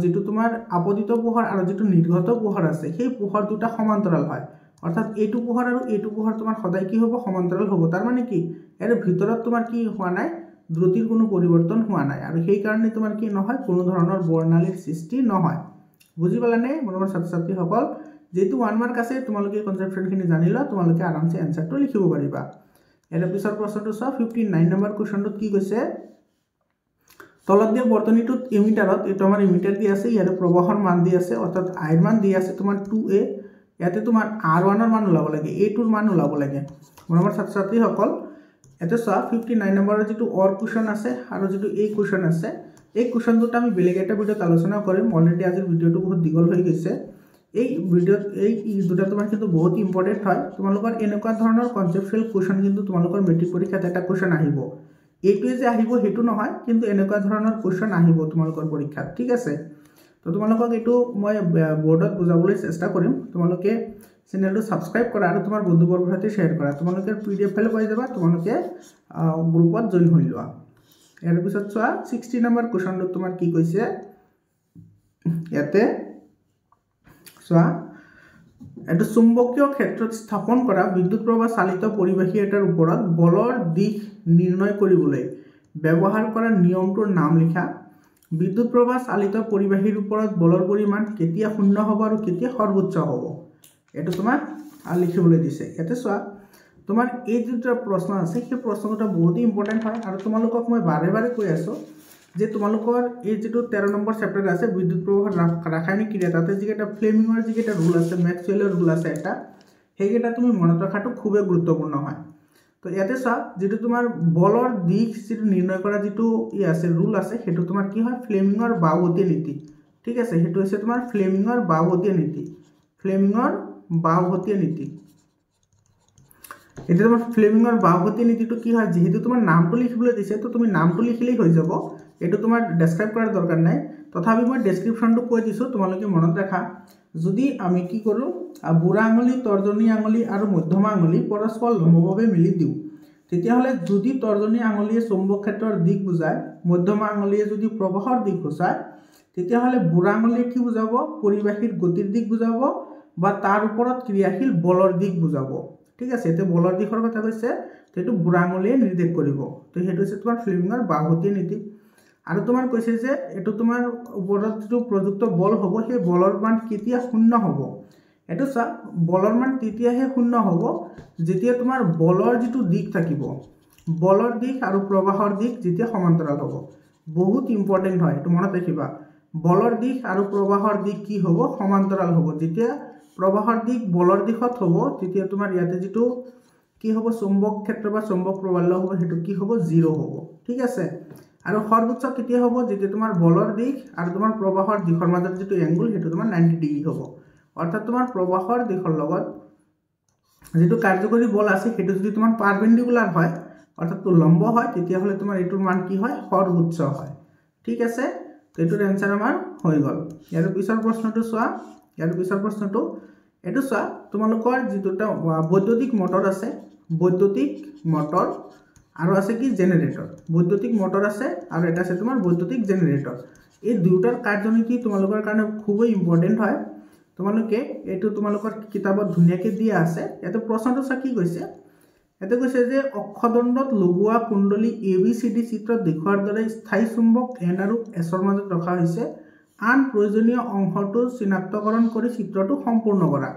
যেটো তোমাৰ আপতিত পোহৰ আৰু যেটো নিৰ্গত পোহৰ আছে, সেই পোহৰ দুটা সমান্তৰাল হয়, অৰ্থাৎ এইটো পোহৰ আৰু এইটো পোহৰ তোমাৰ সদায় কি হ'ব সমান্তৰাল হ'ব। তাৰ মানে কি ইয়াৰ ভিতৰত তোমাৰ কি হোৱা নাই, দ্ৰুতিৰ কোনো পৰিৱৰ্তন হোৱা নাই, আৰু সেই কাৰণে তোমাৰ কি নহয় কোনো ধৰণৰ বৰ্ণালীৰ সৃষ্টি নহয়। বুজি পালানে মৰমৰ ছাত্ৰ ছাত্ৰীসকল? যেহেতু 1 মাৰ্ক আছে তোমালোকে কনচেপ্টখিনি জানিলা, তোমালোকে আৰামছে এনসাৰটো লিখিব পাৰিবা। ইয়াৰ পিছৰ প্ৰশ্নটো চোৱা, 59 নম্বৰ কুৱেশ্যনটোত কি কৈছে, তলত দিয়া বৰ্তনীটোত ইমিটাৰত, এইটো আমাৰ ইমিটাৰ দি আছে, ইয়াৰে প্ৰবাহৰ মান দি আছে, অৰ্থাৎ আইৰ মান দি আছে তোমাৰ 2a, ইয়াতে তোমাৰ R1ৰ মান ওলাব লাগে, A2ৰ মান ওলাব লাগে। মৰমৰ ছাত্ৰ ছাত্ৰীসকল ইয়াতে চোৱা 59 নম্বৰৰ যেটো অৰ কুৱেশ্যন আছে আৰু যেটো এই কুৱেশ্যন আছে, এই কুৱেশ্যনটোত আমি বেলেগ এটা ভিডিঅ'ত আলোচনা কৰিম। অলৰেডি আজিৰ ভিডিঅ'টো বহুত দীঘল হৈ গৈছে। এই ভিডিঅ'ত এই দুটা তোমাৰ কিন্তু বহুত ইম্পৰ্টেণ্ট হয়। তোমালোকৰ এনেকুৱা ধৰণৰ কনচেপচুৱেল কুৱেশ্যন কিন্তু তোমালোকৰ মেট্ৰিক পৰীক্ষাত এটা কুৱেশ্যন আহিব, এইটোৱে যে আহিব সেইটো নহয়, কিন্তু এনেকুৱা ধৰণৰ কুৱেশ্যন আহিব তোমালোকৰ পৰীক্ষাত। ঠিক আছে, তো তোমালোকক এইটো মই বোৰ্ডত বুজাবলৈ চেষ্টা কৰিম। তোমালোকে চেনেলটো ছাবস্ক্ৰাইব কৰা আৰু তোমাৰ বন্ধুবৰ্গৰ সৈতে শ্বেয়াৰ কৰা। তোমালোকে PDF ফাইল পাই যাবা, তোমালোকে গ্ৰুপত জইন হৈ লোৱা। ইয়াৰ পিছত চোৱা 60 নম্বৰ কুৱেশ্যনটোত তোমাৰ কি কৈছে, ইয়াতে চোৱা এইটো চুম্বকীয় ক্ষেত্ৰত স্থাপন কৰা বিদ্যুৎ প্ৰবাহ চালিত পৰিবাহী এটাৰ ওপৰত বলৰ দিশ নিৰ্ণয় কৰিবলৈ ব্যৱহাৰ কৰা নিয়মটোৰ নাম লিখা। বিদ্যুৎ প্ৰবাহ চালিত পৰিবাহীৰ ওপৰত বলৰ পৰিমাণ কেতিয়া শূন্য হ'ব আৰু কেতিয়া সৰ্বোচ্চ হ'ব, এইটো তোমাক লিখিবলৈ দিছে। ইয়াতে চোৱা তোমাৰ এই যিটো প্ৰশ্ন আছে সেই প্ৰশ্নটো বহুত ইম্পৰ্টেণ্ট হয়, আৰু তোমালোকক মই বাৰে বাৰে কৈ আছোঁ যে তোমালোকৰ এই যেটো 13 নম্বৰ চেপ্টাৰ আছে বিদ্যুৎ প্ৰবাহৰ ৰাসায়নিক ক্ৰিয়া, তাতে যিকেইটা ফ্লেমিঙৰ যিকেইটা ৰুল আছে, মেক্সৱেলৰ ৰুল আছে এটা, সেইকেইটা তুমি মনত ৰখাটো খুবেই গুৰুত্বপূৰ্ণ হয়। তো ইয়াতে চোৱা যেটো তোমাৰ বলৰ দিশ যেটো নিৰ্ণয় কৰা যেটো আছে ৰুল আছে, সেইটো তোমাৰ কি হয় ফ্লেমিঙৰ বাওহতীয়া নীতি। ঠিক আছে, সেইটো হৈছে তোমাৰ ফ্লেমিঙৰ বাওহতীয়া নীতি, ফ্লেমিঙৰ বাওহতীয়া নীতি। এতিয়া তোমাৰ ফ্লেমিঙৰ বাওহতীয়া নীতিটো কি হয়, যেহেতু তোমাৰ নামটো লিখিবলৈ দিছে তো তুমি নামটো লিখিলেই হৈ যাব, এইটো তোমাৰ ডেছক্ৰাইব কৰাৰ দৰকাৰ নাই। তথাপি মই ডেছক্ৰিপশ্যনটো কৈ দিছোঁ, তোমালোকে মনত ৰাখা। যদি আমি কি কৰোঁ, বুঢ়া আঙুলি, তৰ্জনী আঙুলি আৰু মধ্যমা আঙুলি পৰস্পৰ লম্বভাৱে মিলি দিওঁ, তেতিয়াহ'লে যদি তৰ্জনী আঙুলিয়ে চুম্বক ক্ষেত্ৰৰ দিশ বুজায়, মধ্যমা আঙুলিয়ে যদি প্ৰবাহৰ দিশ বুজায়, তেতিয়াহ'লে বুঢ়া আঙুলিয়ে কি বুজাব, পৰিবাহীৰ গতিৰ দিশ বুজাব বা তাৰ ওপৰত ক্ৰিয়াশীল বলৰ দিশ বুজাব। ঠিক আছে, এতিয়া বলৰ দিশৰ কথা কৈছে, সেইটো বুঢ়া আঙুলিয়ে নিৰ্দেশ কৰিব। তো সেইটো হৈছে তোমাৰ ফ্লেমিঙৰ বাওহতীয়া নীতি। আৰু তোমাৰ কৈছে যে এইটো তোমাৰ ওপৰত যিটো প্ৰযুক্ত বল হ'ব, সেই বলৰ মান কেতিয়া শূন্য হ'ব। এইটো চোৱা, বলৰ মান তেতিয়াহে শূন্য হ'ব যেতিয়া তোমাৰ বলৰ যিটো দিশ থাকিব, বলৰ দিশ আৰু প্ৰবাহৰ দিশ যেতিয়া সমান্তৰাল হ'ব। বহুত ইম্পৰ্টেণ্ট হয়, এইটো মনত ৰাখিবা। বলৰ দিশ আৰু প্ৰবাহৰ দিশ কি হ'ব, সমান্তৰাল হ'ব। যেতিয়া প্ৰবাহৰ দিশ বলৰ দিশত হ'ব, তেতিয়া তোমাৰ ইয়াতে যিটো কি হ'ব চুম্বক ক্ষেত্ৰ বা চুম্বক প্ৰবল্য হ'ব হেতু কি হ'ব 0 হ'ব ঠিক আছে আৰু সৰ্বোচ্চ কেতিয়া হ'ব যেতিয়া তোমাৰ বলৰ দিশ আৰু তোমাৰ প্ৰবাহৰ দিশৰ মাজত যেটো এংগল হেতু তোমাৰ 90 ডিগ্ৰী হ'ব অৰ্থাৎ তোমাৰ প্ৰবাহৰ দিশৰ লগত যেটো কাৰ্যকৰী বল আছে হেতু যদি তোমাৰ পাৰপেন্ডিকুলাৰ হয় অৰ্থাৎ লম্ব হয় তেতিয়া হলে তোমাৰ এটোৰ মান কি হয় সৰ্বোচ্চ হয় ঠিক আছে তো এটোৰ आंसर আমাৰ হৈ গল ইয়াৰ পিছৰ প্ৰশ্নটো চোৱা ইয়াৰ পিছৰ প্ৰশ্নটো এটো চোৱা তোমালোকৰ যেটোটা বৈদ্যুতিক মটৰ আছে বৈদ্যুতিক মটৰ আৰু আছে কি জেনাৰেটৰ বৈদ্যুতিক মটৰ আছে আৰু এটা আছে তোমাৰ বৈদ্যুতিক জেনাৰেটৰ এই দুটাৰ কাৰ্যনীতি তোমালোকৰ কাৰণে খুবই ইম্পৰ্টেন্ট হয় তোমালোকে এটো তোমালোকৰ কিতাপত ধুনিয়াকে দিয়া আছে এটো প্ৰশ্নটো চা কি কৈছে এটো কৈছে যে অক্ষদণ্ডত লগোৱা কুণ্ডলী ABCD চিত্ৰত দেখুৱাৰ দৰে স্থায়ী চুম্বক N আৰু S ৰ মাজত ৰখা হৈছে আন প্ৰয়োজনীয় অংশটো চিনাক্তকৰণ কৰি চিত্ৰটো সম্পূৰ্ণ কৰা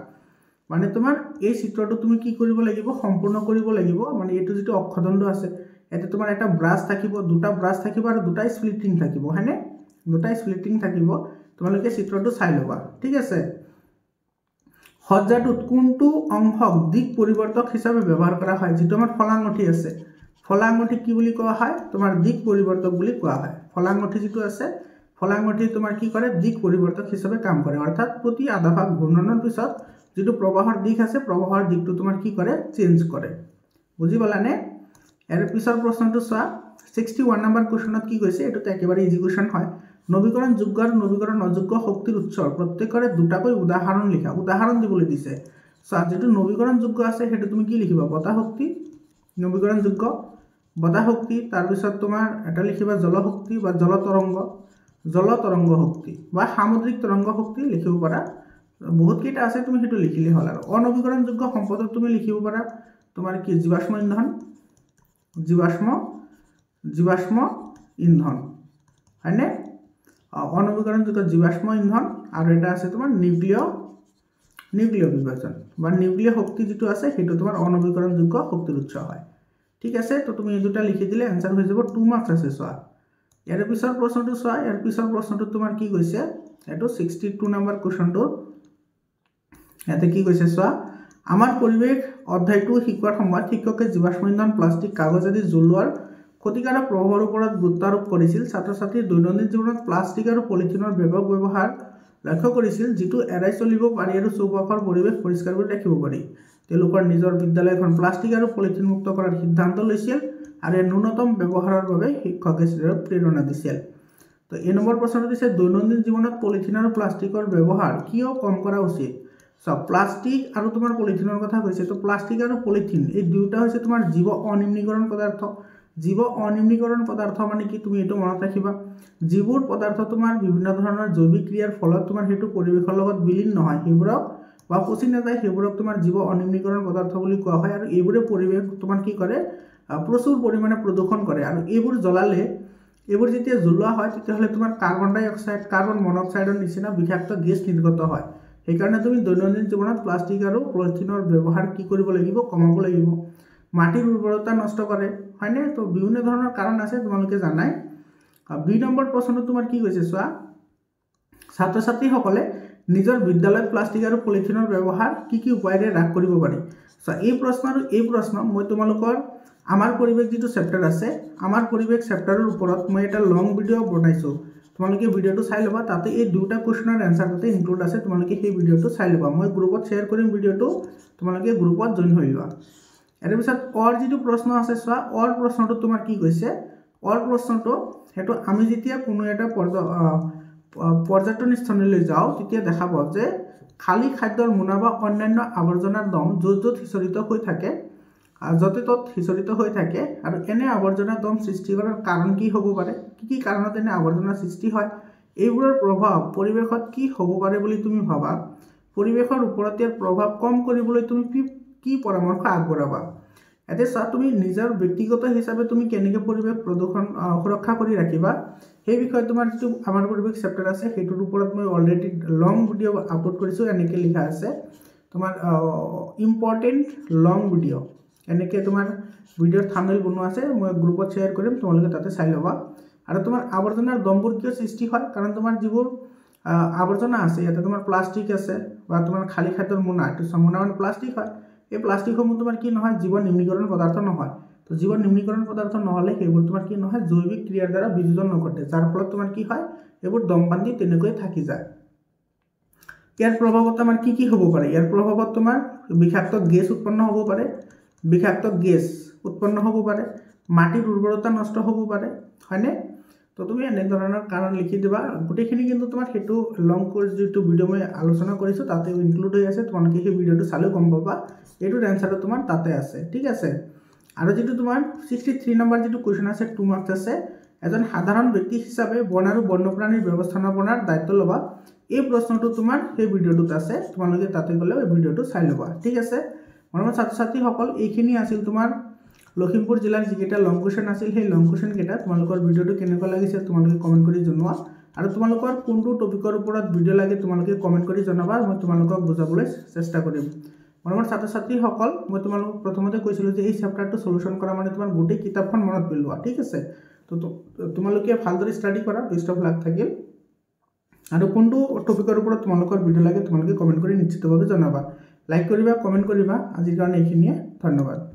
মানে তোমাৰ এই চিত্ৰটো তুমি কি কৰিব লাগিব সম্পূৰ্ণ কৰিব লাগিব মানে এটো যেটো অক্ষদণ্ড আছে এতে তোমাৰ এটা ব্ৰাছ থাকিব দুটা ব্ৰাছ থাকিব আৰু দুটা স্প্লিটিং থাকিব হয়নে দুটা স্প্লিটিং থাকিব তোমালোকে চিত্ৰটো চাই লবা ঠিক আছে হজ্জাটোত কোনটো অংশক দিক পৰিৱৰ্তক হিচাপে ব্যৱহাৰ কৰা হয় যেটো আমাৰ ফলাংগঠি আছে ফলাংগঠি কি বুলি কোৱা হয় তোমাৰ দিক পৰিৱৰ্তক বুলি কোৱা হয় ফলাংগঠি যেটো আছে ফলাংগঠি তোমাৰ কি কৰে দিক পৰিৱৰ্তক হিচাপে কাম কৰে অৰ্থাৎ প্ৰতি আধা ভাগ ঘূৰ্ণনৰ পিছত যেটো প্ৰবাহৰ দিক আছে প্ৰবাহৰ দিকটো তোমাৰ কি কৰে চেঞ্জ কৰে বুজি পালানে এৰ পিছৰ প্ৰশ্নটো চোৱা 61 নম্বৰ কোৱেশ্চনত কি কৈছে এটো একেবাৰে ইজি কোৱেশ্চন হয় নবীকৰণ যোগ্য আৰু নবীকৰণ অযোগ্য শক্তিৰ উৎসৰ প্ৰত্যেকৰে দুটাকৈ উদাহৰণ লিখা উদাহৰণ দিবলৈ দিছে চোৱা যেটো নবীকৰণ যোগ্য আছে হেতু তুমি কি লিখিবা বতাহ শক্তি নবীকৰণ যোগ্য বতাহ শক্তি তাৰ পিছত তোমাৰ এটা লিখিবা জল শক্তি বা জল তৰংগ শক্তি বা সামুদ্ৰিক তৰংগ শক্তি লিখিব পাৰা বহুত কেইটা আছে তুমি হেতু লিখিলে হল আৰু অনবীকৰণ যোগ্য সম্পদক তুমি লিখিব পাৰা তোমাৰ কি জীৱাশ্ম ইন্ধন ইন্ধন হয়নে অনবীকৰণ যোগ্য জীৱাশ্ম ইন্ধন আৰু এটা আছে তোমাৰ নিউক্লিয় বিভাজন বা নিউক্লিয় শক্তি যেটো আছে হেতু তোমাৰ অনবীকৰণ যোগ্য শক্তিৰ উৎস হয় ঠিক আছে তো তুমি এই দুটা লিখি দিলে आंसर হৈ যাব 2 মাৰ্কস আছে চোৱা ইয়াৰ পিছৰ প্ৰশ্নটো চোৱা ইয়াৰ পিছৰ প্ৰশ্নটো তোমাৰ কি কৈছে এটো 62 নম্বৰ কোৱেশ্চনটো এতে কি কৈছে চোৱা আমাৰ পৰিৱেশ অধ্যায়টো শিকোৱাৰ সময়ত শিক্ষকে জীৱাশ্ম ইন্ধন প্লাষ্টিক কাগজ আদি জ্বলোৱাৰ ক্ষতিকাৰক প্ৰভাৱৰ ওপৰত গুৰুত্ব আৰোপ কৰিছিল ছাত্ৰ-ছাত্ৰীৰ দৈনন্দিন জীৱনত প্লাষ্টিক আৰু পলিথিনৰ ব্যাপক ব্যৱহাৰ লক্ষ্য কৰিছিল যেটো এৰাই চলিব পাৰি আৰু চৌপাশৰ পৰিৱেশ পৰিষ্কাৰ কৰি ৰাখিব পাৰি তেওঁলোকৰ নিজৰ বিদ্যালয়খন প্লাষ্টিক আৰু পলিথিন মুক্ত কৰাৰ সিদ্ধান্ত লৈছিল আৰু ন্যূনতম ব্যৱহাৰৰ বাবে শিক্ষকে প্ৰেৰণা দিছিল তো এই নম্বৰ প্ৰশ্নটো দিছে দৈনন্দিন জীৱনত পলিথিন আৰু প্লাষ্টিকৰ ব্যৱহাৰ কিয় কম কৰা উচিত সব প্লাষ্টিক আৰু তোমাৰ পলিথিনৰ কথা কৈছে তো প্লাষ্টিক আৰু পলিথিন এই দুটা হৈছে তোমাৰ জীৱ অনিম্নীকৰণ পদাৰ্থ মানে কি তুমি এটো মনত ৰাখিবা জীৱৰ পদাৰ্থ তোমাৰ বিভিন্ন ধৰণৰ জৈৱিক ক্ৰিয়াৰ ফলত তোমাৰ হেতু পৰিৱেশৰ লগত বিলীন নহয় হেবোৰক বা পচি নাযায় হেবোৰক তোমাৰ জীৱ অনিম্নীকৰণ পদাৰ্থ বুলি কোৱা হয় আৰু এইবোৰে পৰিৱেশ তোমাৰ কি কৰে প্ৰচুৰ পৰিমাণে প্ৰদূষণ কৰে আৰু এইবোৰ জ্বলালে এইবোৰ যেতিয়া জ্বলোৱা হয় তেতিয়া হলে তোমাৰ কাৰ্বন ডাই অক্সাইড কাৰ্বন মনোক্সাইডৰ নিচিনা বিষাক্ত গেছ নিৰ্গত হয় সেইকাৰণে তুমি দৈনন্দিন জীৱনত প্লাষ্টিক আৰু পলিথিনৰ ব্যৱহাৰ কি কৰিব লাগিব কমাব লাগিব মাটিৰ উৰ্বৰতা নষ্ট কৰে হয়নে তো বিভিন্ন ধৰণৰ কাৰণ আছে তোমালোকে জানাই 2 নম্বৰ প্ৰশ্নটো তোমাৰ কি কৈছে চোৱা ছাত্ৰ-ছাত্ৰীসকলে নিজৰ বিদ্যালয়ত প্লাষ্টিক আৰু পলিথিনৰ ব্যৱহাৰ কি উপায়েৰে হ্ৰাস কৰিব পাৰি সো এই প্ৰশ্ন মই তোমালোকৰ আমাৰ পৰিৱেশ যেটো চেপ্টাৰ আছে আমাৰ পৰিৱেশ চেপ্টাৰৰ ওপৰত মই এটা লং ভিডিও বনাইছো তোমালোকে ভিডিওটো চাই লবা তাতে এই দুটা কোৱেশ্চনৰ आंसर তাতে ইনক্লুড আছে তোমালোকে সেই ভিডিওটো চাই লবা মই গ্ৰুপত শেয়াৰ কৰিম ভিডিওটো তোমালোকে গ্ৰুপত জয়েন হৈ লোৱা এৰ পিছত অৰ যেটো প্ৰশ্ন আছে চোৱা অৰ প্ৰশ্নটো তোমাৰ কি কৈছে অৰ প্ৰশ্নটো হেতু আমি যেতিয়া কোনো এটা পৰ্যটন স্থললৈ যাও তেতিয়া দেখা পাও যে খালি খাদ্যৰ মোনা বা অন্যান্য আৱৰ্জনাৰ দম য'ত হিচৰিত হৈ থাকে যতে তত হিচৰিত হৈ থাকে আৰু এনে আৱৰ্জনা দম সৃষ্টি কৰাৰ কাৰণ কি হ'ব পাৰে কি কাৰণত এনে আৱৰ্জনা সৃষ্টি হয় এইবোৰৰ প্ৰভাৱ পৰিৱেশত কি হ'ব পাৰে বুলি তুমি ভাবা পৰিৱেশৰ ওপৰত ইয়াৰ প্ৰভাৱ কম কৰিবলৈ তুমি কি পৰামৰ্শ আগবঢ়াবা এতে চা তুমি নিজৰ ব্যক্তিগত হিচাপে তুমি কেনেকৈ পৰিৱেশ প্ৰদূষণ সুৰক্ষা কৰি ৰাখিবা সেই বিষয়ে তোমাৰ যেটো আমাৰ পৰিৱেশ চেপ্টাৰ আছে হেতুৰ ওপৰত মই অলৰেডি লং ভিডিও আপলোড কৰিছো এনেকৈ লিখা আছে তোমাৰ ইম্পৰ্টেন্ট লং ভিডিও এনেকৈ তোমাৰ ভিডিওৰ থাম্বনেল বনোৱা আছে মই গ্ৰুপত শেয়াৰ কৰিম তোমালোকে তাতে চাই লবা আৰু তোমাৰ আৱৰ্জনাৰ দমবোৰ কিয় সৃষ্টি হয় কাৰণ তোমাৰ যিবোৰ আৱৰ্জনা আছে ইয়াতে তোমাৰ প্লাষ্টিক আছে বা তোমাৰ খালি খাদ্যৰ মোনা এটো সমনা মানে প্লাষ্টিক হয় এই প্লাষ্টিকসমূহ তোমাৰ কি নহয় জীৱ নিম্নীকৰণ পদাৰ্থ নহয় তো জীৱ নিম্নীকৰণ পদাৰ্থ নহ'লে সেইবোৰ তোমাৰ কি নহয় জৈৱিক ক্ৰিয়াৰ দ্বাৰা বিযোজন নঘটে যাৰ ফলত তোমাৰ কি হয় এইবোৰ দম বান্ধি তেনেকৈ থাকি যায় ইয়াৰ প্ৰভাৱত আমাৰ কি হ'ব পাৰে ইয়াৰ প্ৰভাৱত তোমাৰ বিষাক্ত গেছ উৎপন্ন হ'ব পাৰে বিষাক্ত গেছ উৎপন্ন হ'ব পাৰে মাটিৰ উৰ্বৰতা নষ্ট হ'ব পাৰে হয়নে তো তুমি এনে ধৰণৰ কাৰণ লিখি দিবা গোটেইখিনি কিন্তু তোমাৰ হেতু লং কোৰ্স যেটো ভিডিও মই আলোচনা কৰিছো তাতে ইনক্লুড হৈ আছে তোমালোকে সেই ভিডিওটো চালে গম পাবা এটোৰ এনসাৰটো তোমাৰ তাতে আছে ঠিক আছে আৰু যেটো তোমাৰ 63 নম্বৰ যেটো কোৱেশ্চন আছে 2 মাৰ্কস আছে এজন সাধাৰণ ব্যক্তি হিচাপে বন আৰু বন্যপ্ৰাণীৰ ব্যৱস্থাপনাৰ দায়িত্ব লবা এই প্ৰশ্নটো তোমাৰ সেই ভিডিওটোত আছে তোমালোকে তাতে গলে এই ভিডিওটো চাই লবা ঠিক আছে মৰমৰ ছাত্ৰ-ছাত্ৰী সকল এইখিনি আছিল তোমাৰ লখিমপুৰ জিলাৰ যিকেইটা লং কোৱেশ্চন আছিল সেই লং কোৱেশ্চন কেইটা তোমালোকৰ ভিডিওটো কেনেকুৱা লাগিছে তোমালোকে কমেন্ট কৰি জনোৱা আৰু তোমালোকৰ কোনটো টপিকৰ ওপৰত ভিডিও লাগে তোমালোকে কমেন্ট কৰি জনাবা মই তোমালোকক বুজাবলৈ চেষ্টা কৰিম মৰমৰ ছাত্ৰ-ছাত্ৰী সকল মই তোমালোকক প্ৰথমতে কৈছিলো যে এই চেপ্টাৰটো সলিউশন কৰা মানে তোমাৰ গোটেই কিতাপখন মনত পেলোৱা ঠিক আছে তো তোমালোকে ভালদৰে ষ্টাডি কৰা বেষ্ট অফ লাক থাকিল আৰু কোনটো টপিকৰ ওপৰত তোমালোকৰ ভিডিও লাগে তোমালোকে কমেন্ট কৰি নিশ্চিতভাৱে জনাবা লাইক কৰিবা কমেন্ট কৰিবা আজিৰ কাৰণে এইখিনিয়ে ধন্যবাদ